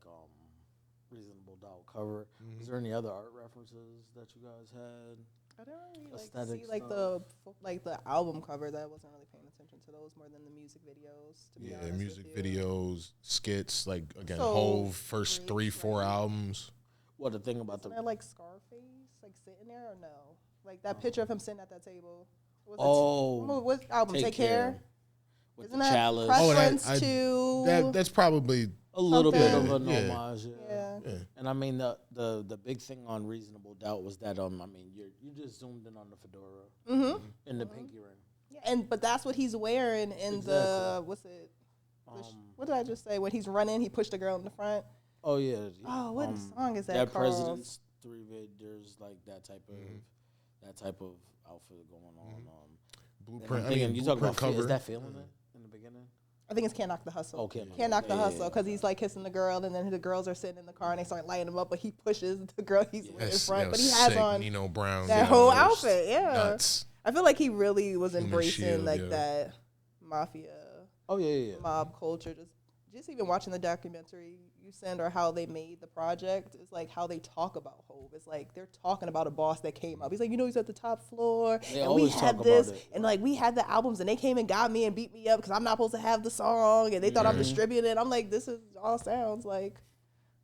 Reasonable Doubt cover. Is there any other art references that you guys had? I don't really see the album covers. I wasn't really paying attention to those more than the music videos. To be honest music videos, skits. Like again, Hove first 3-4 albums. What the thing about Isn't there like Scarface, like sitting there or no? Like that picture of him sitting at that table. What album? Take Care. With Isn't the that chalice. reference to that's probably a little bit of an homage. Yeah. And I mean the big thing on Reasonable Doubt was that I mean you just zoomed in on the fedora and the pinky ring. Yeah, but that's what he's wearing in the what's it? What did I just say? When he's running, he pushed the girl in the front. Oh yeah. Oh, what song is that? That President's 3 vid. There's like that type of outfit going on. Blueprint. You talk about cover. Is that feeling it in the beginning? I think it's Can't Knock the Hustle. Okay. Can't Knock the Hustle, because he's like kissing the girl, and then the girls are sitting in the car and they start lighting him up, but he pushes the girl he's in front. But he has on Nino Brown, that whole outfit. Yeah. Nuts. I feel like he really was embracing that mafia. Oh yeah. Mob culture. Just even watching the documentary you send or how they made the project, it's like how they talk about Hove. It's like they're talking about a boss that came up. He's like, he's at the top floor, and we had this, and like we had the albums, and they came and got me and beat me up because I'm not supposed to have the song, and they thought I'm distributing it. I'm like, this is all sounds like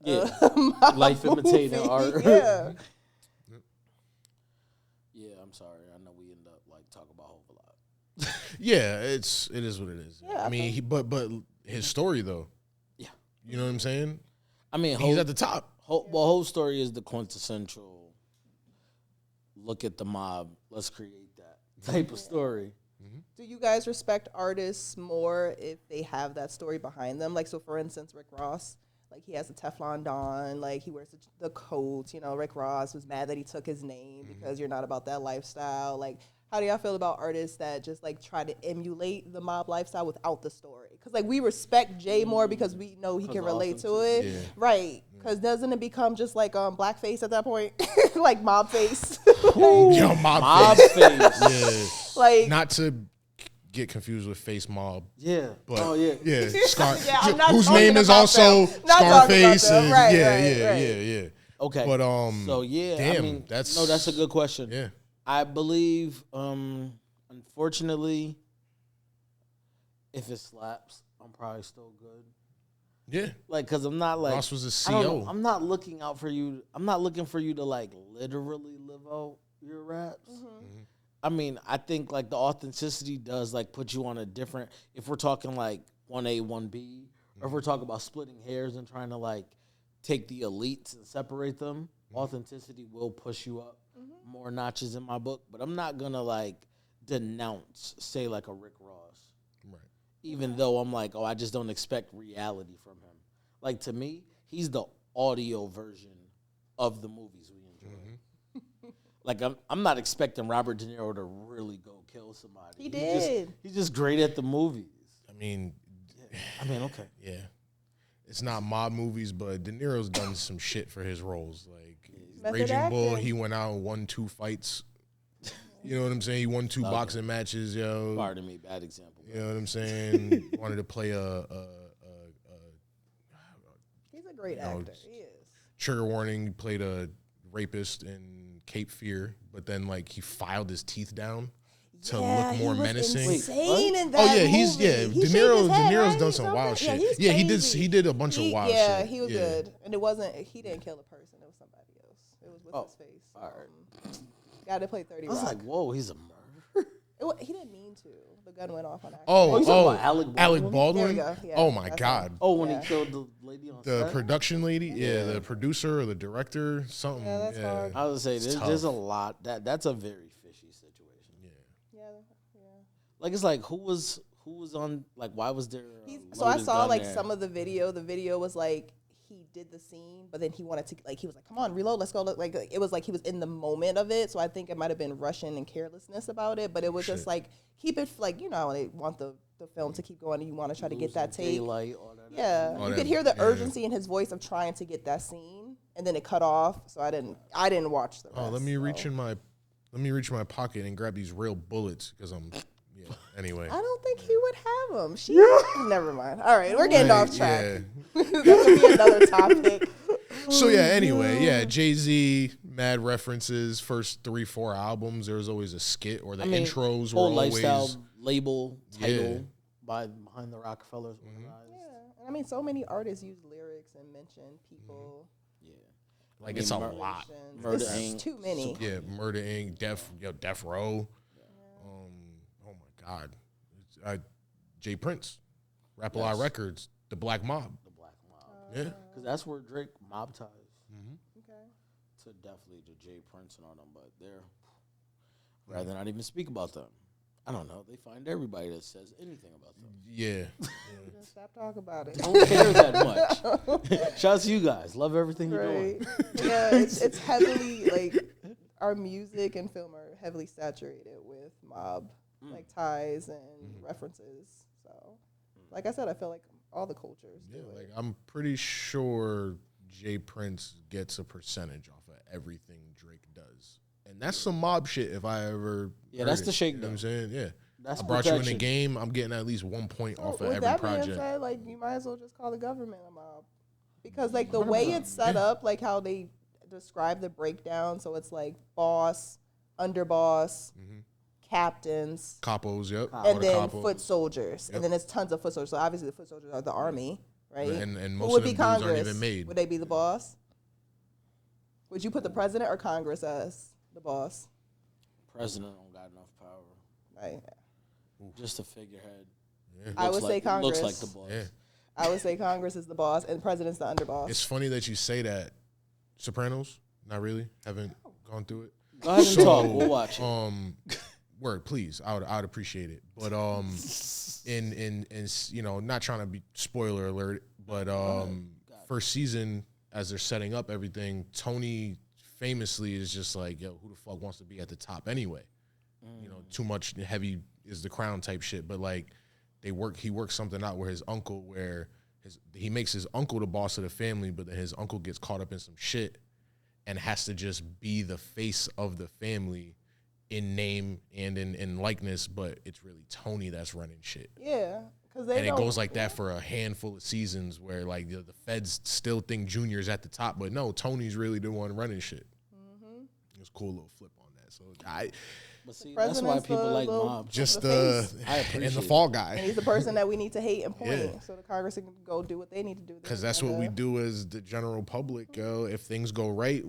life imitating art. Yeah. Yeah, I'm sorry. I know we end up like talking about Hove a lot. Yeah, it is what it is. Yeah, I mean, but his story though. Yeah. You know what I'm saying? I mean, he's at the top. Hove's story is the quintessential look at the mob, let's create that type of story. Do you guys respect artists more if they have that story behind them? Like, so for instance, Rick Ross, like he has a Teflon Don, like he wears the coat. Rick Ross was mad that he took his name because you're not about that lifestyle. Like, how do y'all feel about artists that just like try to emulate the mob lifestyle without the story? Because like we respect Jay more because we know he can relate to it, right? Because doesn't it become just like blackface at that point, like mob face? Yo, mob face. Like, not to get confused with Face Mob. Yeah. But Oh yeah. Yeah, Scar, Yeah, I'm not whose talking name is about also them. Not talking about Scarface. them. And Right, yeah, right. yeah. Okay. But So yeah, damn, I mean, that's that's a good question. Yeah, I believe, unfortunately, if it slaps, I'm probably still good. yeah. Like, cause I'm not like Ross was a I don't know, CO. I'm not looking out for you. I'm not looking for you to like literally live out your raps. I mean, I think like the authenticity does like put you on a different. If we're talking like 1A, 1B, or if we're talking about splitting hairs and trying to like take the elites and separate them, authenticity will push you up more notches in my book. But I'm not gonna like denounce, say like a Rick Ross, Right. even though I'm like, oh, I just don't expect reality from him. Like to me, he's the audio version of the movies we enjoy. Like I'm not expecting Robert De Niro to really go kill somebody. He did. He's just great at the movies. I mean, Okay. yeah. It's not mob movies, but De Niro's done some shit for his roles. Like Method Raging Bull, acting. he went out and won 2 fights. You know what I'm saying? He won 2 boxing matches, yo. Pardon me, bad example. You know what I'm saying? Wanted to play He's a great actor. He is. trigger warning. He played a rapist in Cape Fear, but then like he filed his teeth down to look more menacing. Insane in that Oh yeah, movie. De He shaved his head, Niro's right? done some wild Yeah, shit. he's Yeah, crazy. he did a bunch of wild shit. Yeah, he was good, and it wasn't. He didn't kill a person. It was somebody else. It was with his face. all right. Guy that played 30 I was Rock. like, whoa, he's a murderer. He didn't mean to. The gun went off on accident. you talking about Alec Baldwin? There we go. Yeah, Oh my that's god. him. Oh, when Yeah. he killed the lady on The set? production lady, the producer or the director, something. Yeah, that's hard. I would say It's there's a tough. lot. That's a very fishy situation. Yeah. Like it's like who was on like why was there? So I saw like some of the video. The video was like he did the scene, but then he wanted to like he was like, "Come on, reload, let's go." Like it was like he was in the moment of it. So I think it might have been rushing and carelessness about it, but it was just like keep it like you know how they want the film to keep going and you want to try to get that take. daylight, all that. Yeah, you could hear the urgency in his voice of trying to get that scene, and then it cut off. So I didn't watch the rest. Oh, let me reach in my pocket and grab these real bullets because I'm. Yeah. Anyway. I don't think he would have them. Never mind. All right, we're getting off track. Yeah. That could be another topic. So yeah. Anyway, yeah. Jay-Z, mad references. First 3-4 albums, there was always a skit or the intros were whole always lifestyle label title by Behind the Rockefellers. Yeah, and so many artists use lyrics and mention people. like it's a lot. Murder It's Inc. too many. Yeah, Murder Inc., Death Row. Oh my God, Jay Prince, Rap A Lot Records, The Black Mob. The Black Mob. Yeah, Because that's where Drake mob ties Okay. to definitely to Jay Prince and all them, but they're rather not even speak about them. I don't know. They find everybody that says anything about them. yeah. Just stop talking about it. Don't care that much. Shout out to you guys. Love everything you're Right. doing. Yeah, it's heavily like our music and film are heavily saturated with mob like ties and references. So, like I said, I feel like all the cultures. Yeah, do like it. I'm pretty sure Jay Prince gets a percentage off of everything Drake does. And that's some mob shit if I ever Yeah, that's heard the it. shakedown. You know what I'm saying? Yeah. That's I brought you in the protection. game, I'm getting at least 1 point off of With every that being project. said, like you might as well just call the government a mob, because like the way it's set up, like how they describe the breakdown, so it's like boss, underboss, captains, Capos, yep. all and the then capos. foot soldiers, and then there's tons of foot soldiers. So obviously the foot soldiers are the army, right? And Who most would of them be dudes aren't Congress? even made. Would they be the boss? Would you put the president or Congress as the boss? President don't got enough power. Right. Just a figurehead. I would say Congress. Looks like the boss. Yeah. I would say Congress is the boss and the president's the underboss. It's funny that you say that. Sopranos? Not really. Haven't gone through it. Go ahead and talk. We'll watch it. Word, please. I would appreciate it. But in you know, not trying to be spoiler alert, but first season as they're setting up everything, Tony famously is just like, yo, who the fuck wants to be at the top anyway? You know, too much heavy is the crown type shit. But like he works something out where his uncle, he makes his uncle the boss of the family, but then his uncle gets caught up in some shit and has to just be the face of the family in name and in likeness, but it's really Tony that's running shit. Yeah. And it goes like that for a handful of seasons where like the feds still think Junior's at the top, but no, Tony's really the one running shit. Mm-hmm. It was a cool little flip on that. So but see, that's why people like Mob. Just and the fall guy. And he's the person that we need to hate and point, so the Congress can go do what they need to do. Because that's what we do as the general public. If things go right,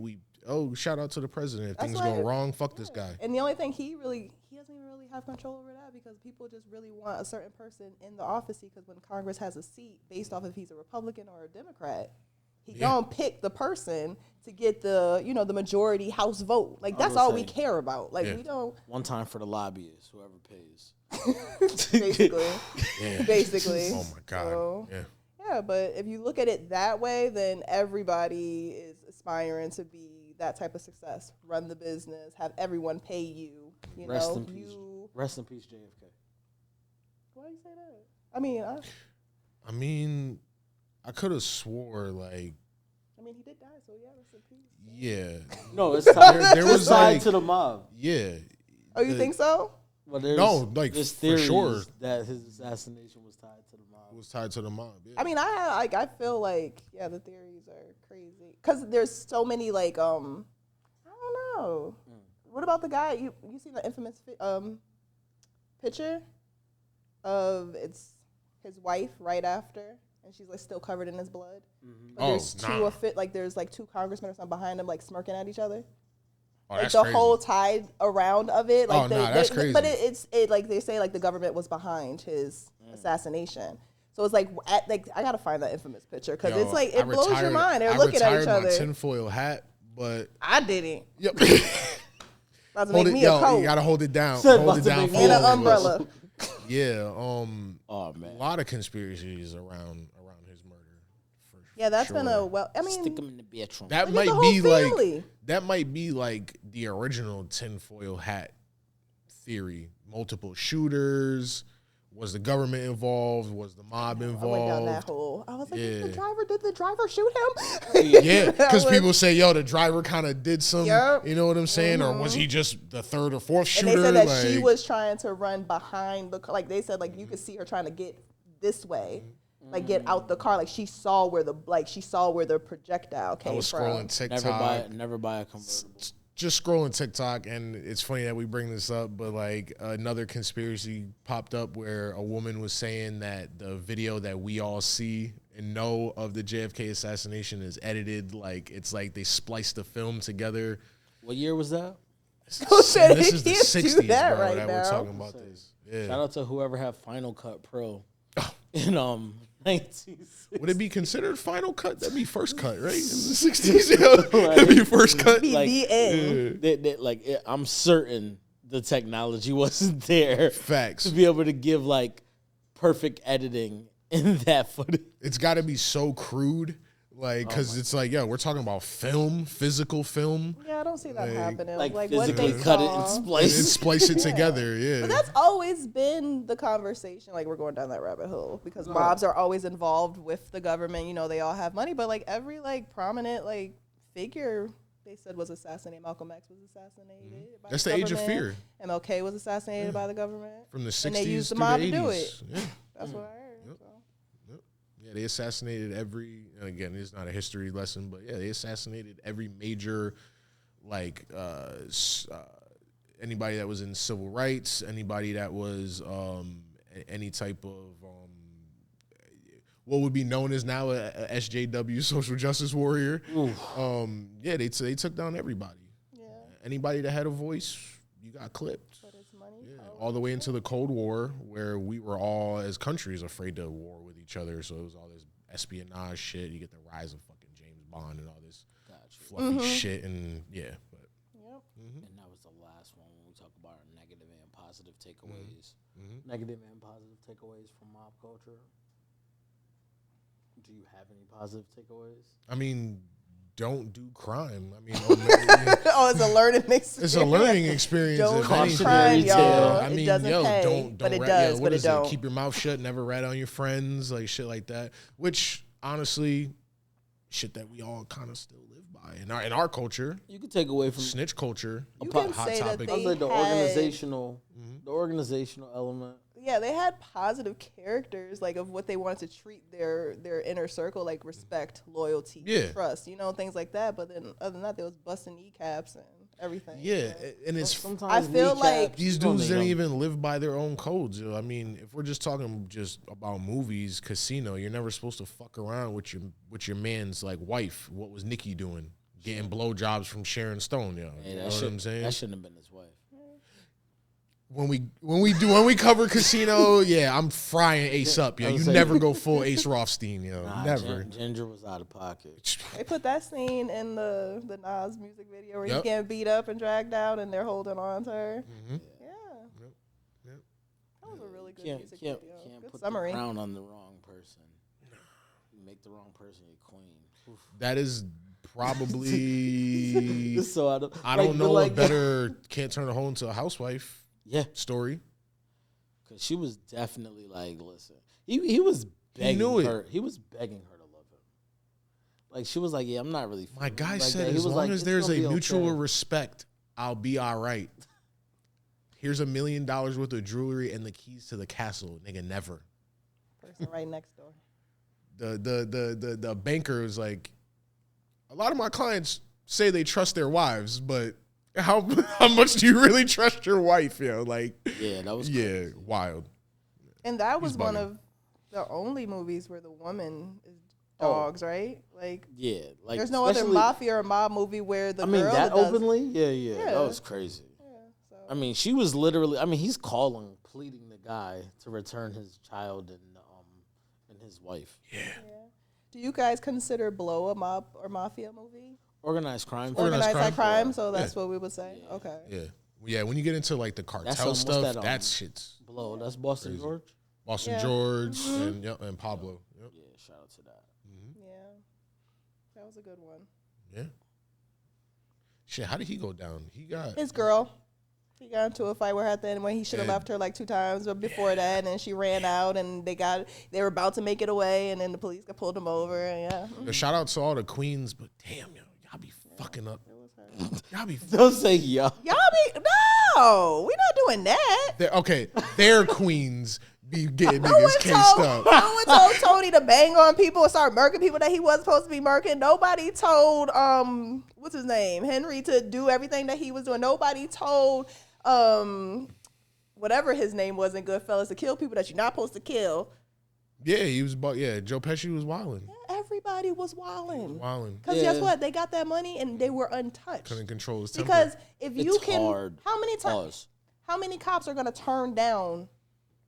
shout out to the president. If things go wrong, fuck this guy. And the only thing he doesn't even really have control over that, because people just really want a certain person in the office, because when Congress has a seat based off if he's a Republican or a Democrat, he gonna pick the person to get the majority House vote. Like that's all we care about. Like we don't. One time for the lobbyists, whoever pays. Basically. Oh my God. So, yeah, but if you look at it that way, then everybody is aspiring to be that type of success. Run the business, have everyone pay you. Rest in peace. Rest in peace, JFK. Why do you say that? I mean, I could have swore like. He did die, so yeah, rest in peace. Yeah. No, it's tied. There was tied like, to the mob. Yeah. Oh, you think so? Well, there's for sure that his assassination was tied to the mob. It was tied to the mob. Yeah. I feel like the theories are crazy because there's so many like I don't know. What about the guy you seen the infamous picture of it's his wife right after, and she's like still covered in his blood. Mm-hmm. There's two congressmen or something behind him like smirking at each other. Oh, like the crazy. Whole tide around of it. Like that's crazy. But it's like they say like the government was behind his assassination. So it's like I gotta find that infamous picture because it's like it blows your mind. They're looking at each other. I retired my tinfoil hat, but I didn't. Yep. About to make me a coat. You gotta hold it down. Hold it down. And an umbrella. Yeah. Oh man. A lot of conspiracies around his murder. Yeah, that's been stick him in the bedroom. That might be like the original tinfoil hat theory. Multiple shooters. Was the government involved? Was the mob involved? I went down that hole. I was like, did the driver shoot him? Yeah, because people say, the driver kind of did some, you know what I'm saying? Mm-hmm. Or was he just the third or fourth shooter? And they said that she was trying to run behind the car. Like, they said, like, you could see her trying to get this way. Like, get out the car. Like, she saw where the projectile came from. I was scrolling TikTok. Never buy a convertible. Just scrolling TikTok, and it's funny that we bring this up, but like another conspiracy popped up where a woman was saying that the video that we all see and know of the JFK assassination is edited. Like it's like they spliced the film together. What year was that? This is the 60s, bro, right that now. we're talking about this. Yeah. Shout out to whoever had Final Cut Pro in 1960. Would it be considered Final Cut? That'd be first cut, right? In the 60s, that'd be first cut. Like, the end. I'm certain the technology wasn't there. Facts. To be able to give like perfect editing in that footage. It's got to be so crude. Like, because it's like, we're talking about film, physical film. Yeah, I don't see that happening. Like physically what they cut it and splice it together, yeah. But that's always been the conversation. Like, we're going down that rabbit hole because mobs are always involved with the government. You know, they all have money. But, like, every, like, prominent, like, figure they said was assassinated. Malcolm X was assassinated by That's the the age government. of fear. MLK was assassinated by the government. From the 60s and they used the through mob the 80s. to do it. Yeah. That's what I heard. Yep. Yeah, they assassinated again, it's not a history lesson, but they assassinated every major, like, anybody that was in civil rights, anybody that was any type of what would be known as now a SJW, social justice warrior. They took down everybody. Yeah. Anybody that had a voice, you got clipped. But it's money. Yeah. All the way into the Cold War, where we were all, as countries, afraid to war with each other. So it was all this espionage shit. You get the rise of fucking James Bond and all this fluffy shit. And And that was the last one when we talk about our negative and positive takeaways. Negative and positive takeaways from mob culture. Do you have any positive takeaways? I mean, don't do crime. I mean, it's a learning experience. It's a learning experience. Don't do crime, y'all. I mean, it doesn't pay, don't but it rat, does, but it is don't. Keep your mouth shut. Never rat on your friends, like shit like that. Which honestly, shit that we all kind of still live by in our culture. You could take away from Snitch culture. You can hot say that topic. I was like the organizational element. Yeah, they had positive characters, like of what they wanted to treat their inner circle, like respect, loyalty, trust, things like that. But then other than that, there was busting kneecaps and everything. Yeah, and it's sometimes I feel like these dudes didn't even live by their own codes. I mean, if we're just talking just about movies, Casino, you're never supposed to fuck around with your man's like wife. What was Nikki doing? Getting blowjobs from Sharon Stone, yo. Hey, you know what I'm saying? That shouldn't have been his wife. When we cover Casino, yeah, I'm frying Ace up, yo. You never go full Ace Rothstein, yo. Nah, never. Ginger was out of pocket. They put that scene in the Nas music video where he's getting beat up and dragged out, and they're holding on to her. Mm-hmm. Yeah. Yep. That was a really good music Can't video. Good put summary. the crown on the wrong person. You make the wrong person your queen. Oof. That is probably. So I don't know a better can't turn a hoe into a housewife. Yeah, story. Because she was definitely like, listen, he was begging her. He was begging her to love him. Like she was like, yeah, I'm not really. My guy like said, that. as long as there's a mutual okay. respect, I'll be all right. Here's $1 million worth of jewelry and the keys to the castle. Nigga, never. Person right next door. The banker was like, a lot of my clients say they trust their wives, but how much do you really trust your wife, yo? Like, yeah, that was crazy. Wild. And that was one of the only movies where the woman is dogs, right? Like, yeah, like there's no other mafia or mob movie where the girl that openly, yeah, that was crazy. Yeah, so. I mean, she was literally. I mean, he's pleading the guy to return his child and his wife. Yeah. Do you guys consider Blow a mob or mafia movie? Organized crime. Organized crime. So that's what we would say. Yeah. Okay. Yeah. When you get into like the cartel stuff, that shit's Blow. That's Boston crazy. George. Boston George and Pablo. Yep. Yeah, shout out to that. Mm-hmm. Yeah, that was a good one. Yeah. Shit, how did he go down? He got his girl. He got into a fight with her at the end when he should have left her like 2 times, but before that, and then she ran out, and they were about to make it away, and then the police pulled them over. And shout out to all the queens, but damn, y'all be fucking up. Y'all be don't say y'all. Y'all be no, we not doing that. Their queens be getting niggas cased up. No one told Tony to bang on people and start murking people that he wasn't supposed to be murking. Nobody told what's his name, Henry, to do everything that he was doing. Nobody told whatever his name was in Goodfellas to kill people that you're not supposed to kill. Yeah, he was. Joe Pesci was wilding. Yeah, everybody was wilding. Because Yeah. guess what? They got that money and they were untouched. Couldn't control his temper. Because if you It's can, hard. how many cops are going to turn down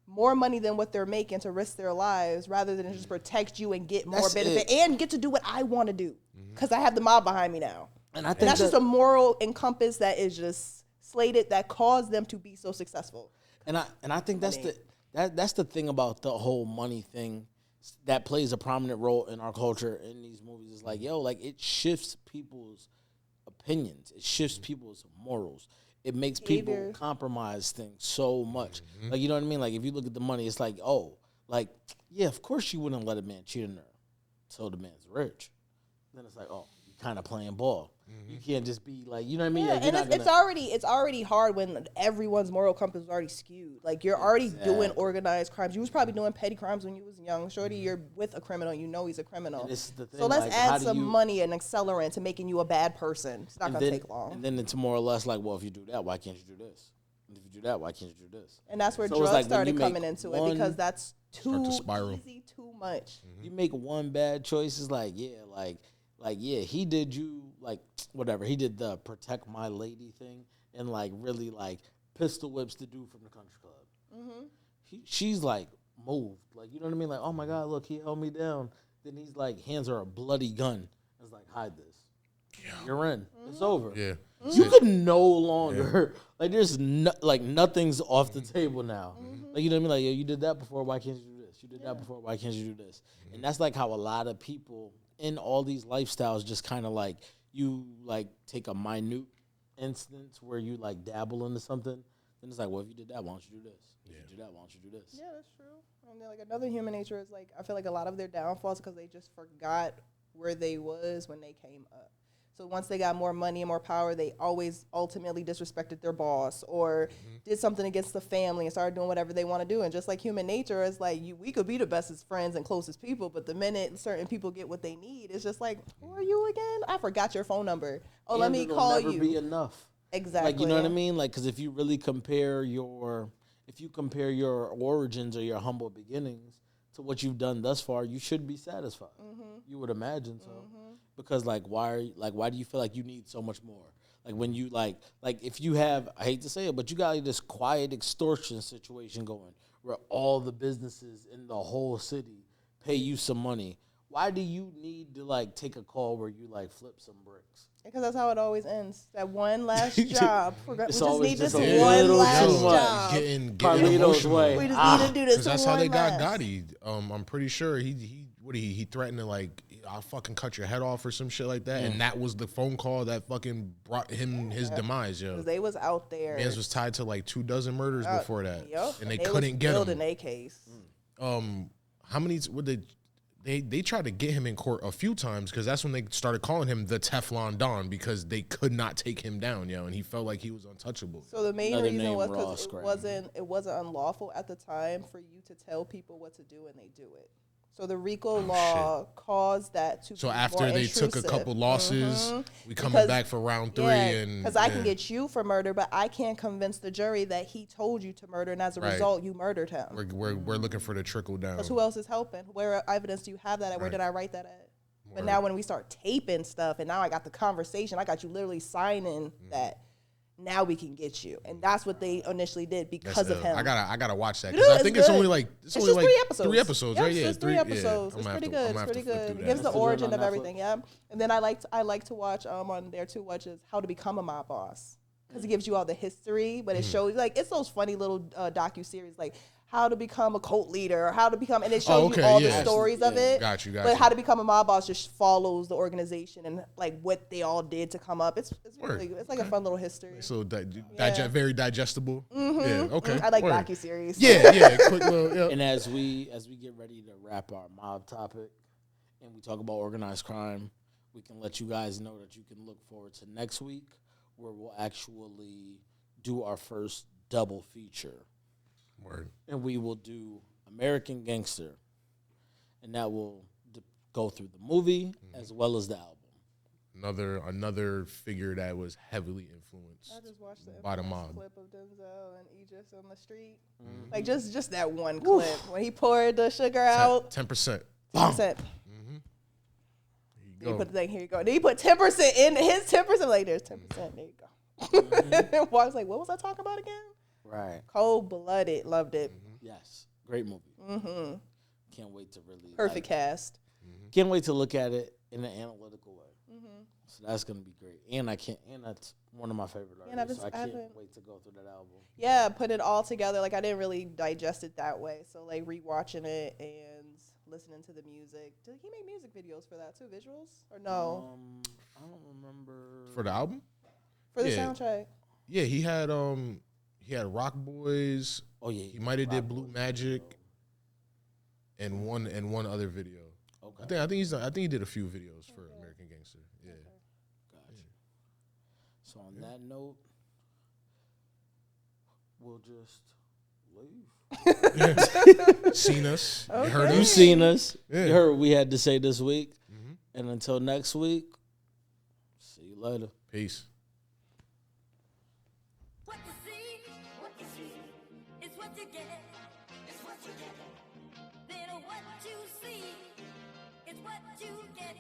more money than what they're making to risk their lives rather than just protect you and get more That's benefit it. and get to do what I want to do because I have the mob behind me now. And I think And that's just a moral compass that is just slated that caused them to be so successful. And I think that's the thing about the whole money thing that plays a prominent role in our culture in these movies. Is like, yo, like it shifts people's opinions. It shifts people's morals. It makes people compromise things so much. Like, you know what I mean? Like, if you look at the money, it's like, oh, like, yeah, of course you wouldn't let a man cheat on her until the man's rich. Then it's like, oh, you're kind of playing ball. You can't just be like, you know what I mean? Yeah, like, and it's already hard when everyone's moral compass is already skewed. Like, you're already doing organized crimes. You was probably doing petty crimes when you was young. Shorty, you're with a criminal. You know he's a criminal. This is the thing, so let's like, add some money and accelerant to making you a bad person. It's not going to take long. And then it's more or less like, well, if you do that, why can't you do this? And if you do that, why can't you do this? And that's where So drugs it's like started coming into it because that's too easy, too much. You make one bad choice, it's like, yeah, yeah, he did you, like, whatever. He did the protect my lady thing and, like, really, like, pistol whips the dude from the country club. She's, like, moved. Like, you know what I mean? Like, oh, my God, look, he held me down. Then he's, like, hands her a bloody gun. It's like, hide this. Yeah. You're in. It's over. Yeah. You could no longer, like, there's nothing's off the table now. Like, you know what I mean? Like, yo, you did that before, why can't you do this? You did that before, why can't you do this? And that's, like, how a lot of people in all these lifestyles just kind of, like, you, like, take a minute instance where you, like, dabble into something. Then it's like, well, if you did that, why don't you do this? If you do that, why don't you do this? Yeah, that's true. And then, like, another human nature is, like, I feel like a lot of their downfalls because they just forgot where they was when they came up. So once they got more money and more power, they always ultimately disrespected their boss or did something against the family and started doing whatever they want to do. And just like human nature, it's like we could be the bestest friends and closest people, but the minute certain people get what they need, it's just like, who are you again? I forgot your phone number. Oh, And let me it'll call never you. be enough. Exactly. Like, you know what I mean? Like, because if you really compare your origins or your humble beginnings to what you've done thus far, you should be satisfied. You would imagine so. Because why do you feel like you need so much more? Like when you like if you have, I hate to say it, but you got like this quiet extortion situation going where all the businesses in the whole city pay you some money. Why do you need to like take a call where you like flip some bricks? Because that's how it always ends. That one last job. We just always need just this a one little last too much. job. Getting Carlito's emotional. way. We just need to do this. Because that's how one they got last. Gotti. I'm pretty sure he threatened to like, I'll fucking cut your head off or some shit like that. And that was the phone call that fucking brought him his demise, yo. Because they was out there. Mans was tied to like 24 murders before that. Yep. And they was couldn't get building him. their case. How many would they tried to get him in court a few times because that's when they started calling him the Teflon Don because they could not take him down, yo, and he felt like he was untouchable. So the main Another reason name, was Ross because Graham. it wasn't unlawful at the time for you to tell people what to do and they do it. So the RICO law caused that to So be after more they intrusive. took a couple losses, we coming Because- back for round 3 and because I can get you for murder, but I can't convince the jury that he told you to murder, and as a Right. result, you murdered him. we're looking for the trickle down. Because who else is helping? Where evidence do you have that at? Where Right. did I write that at? But Word. now when we start taping stuff, and now I got the conversation, I got you literally signing that. Now we can get you, and that's what they initially did because of him. I gotta watch that Dude, because I it's think it's good. only like It's only just like 3 episodes. 3 episodes, Yep, right? it's Yeah, just 3 episodes. I'm It's gonna pretty have good. to It's pretty flip good. through It that. gives the Is it on origin of Netflix? everything. Yeah, and then I like to watch on there too, which is How to Become a Mob Boss, because it gives you all the history, but it shows like it's those funny little docu-series like how to become a cult leader or how to become, and it shows you all the stories of it. Got you. But How to Become a Mob Boss just follows the organization and like what they all did to come up. It's really it's like a fun little history. So very digestible. Yeah. Okay. I like Word. docu-series. Yeah. Quick little. Yeah. And as we get ready to wrap our mob topic and we talk about organized crime, we can let you guys know that you can look forward to next week where we'll actually do our first double feature. Word. And we will do American Gangster. And that will go through the movie as well as the album. Another figure that was heavily influenced I just watched the by the mob. clip of Denzel and Idris on the street. Like just that one clip when he poured the sugar out. 10%. 10%. Go. He put the thing, here you go. Then he put 10% in his 10%. Like, there's 10%. There you go. I was like, what was I talking about again? Right. Cold-blooded. Loved it. Yes. Great movie. Can't wait to really Perfect cast. Can't wait to look at it in an analytical way. So that's gonna be great. And that's one of my favorite artists. So I can't wait to go through that album. Yeah, put it all together. Like, I didn't really digest it that way. So, like, rewatching it and listening to the music. Did he make music videos for that too? Visuals? Or no? I don't remember. For the album? For the yeah. soundtrack? Yeah, he had Rock Boys. Oh yeah. He might have did Blue Magic and one other video. Okay. I think he did a few videos for American Gangster. Yeah. Gotcha. So on that note, we'll just leave. Seen us. Okay. You heard You us. seen us. Yeah. You heard what we had to say this week. And until next week, see you later. Peace. What you see is what you get. It's what you get. Then what you see is what you get.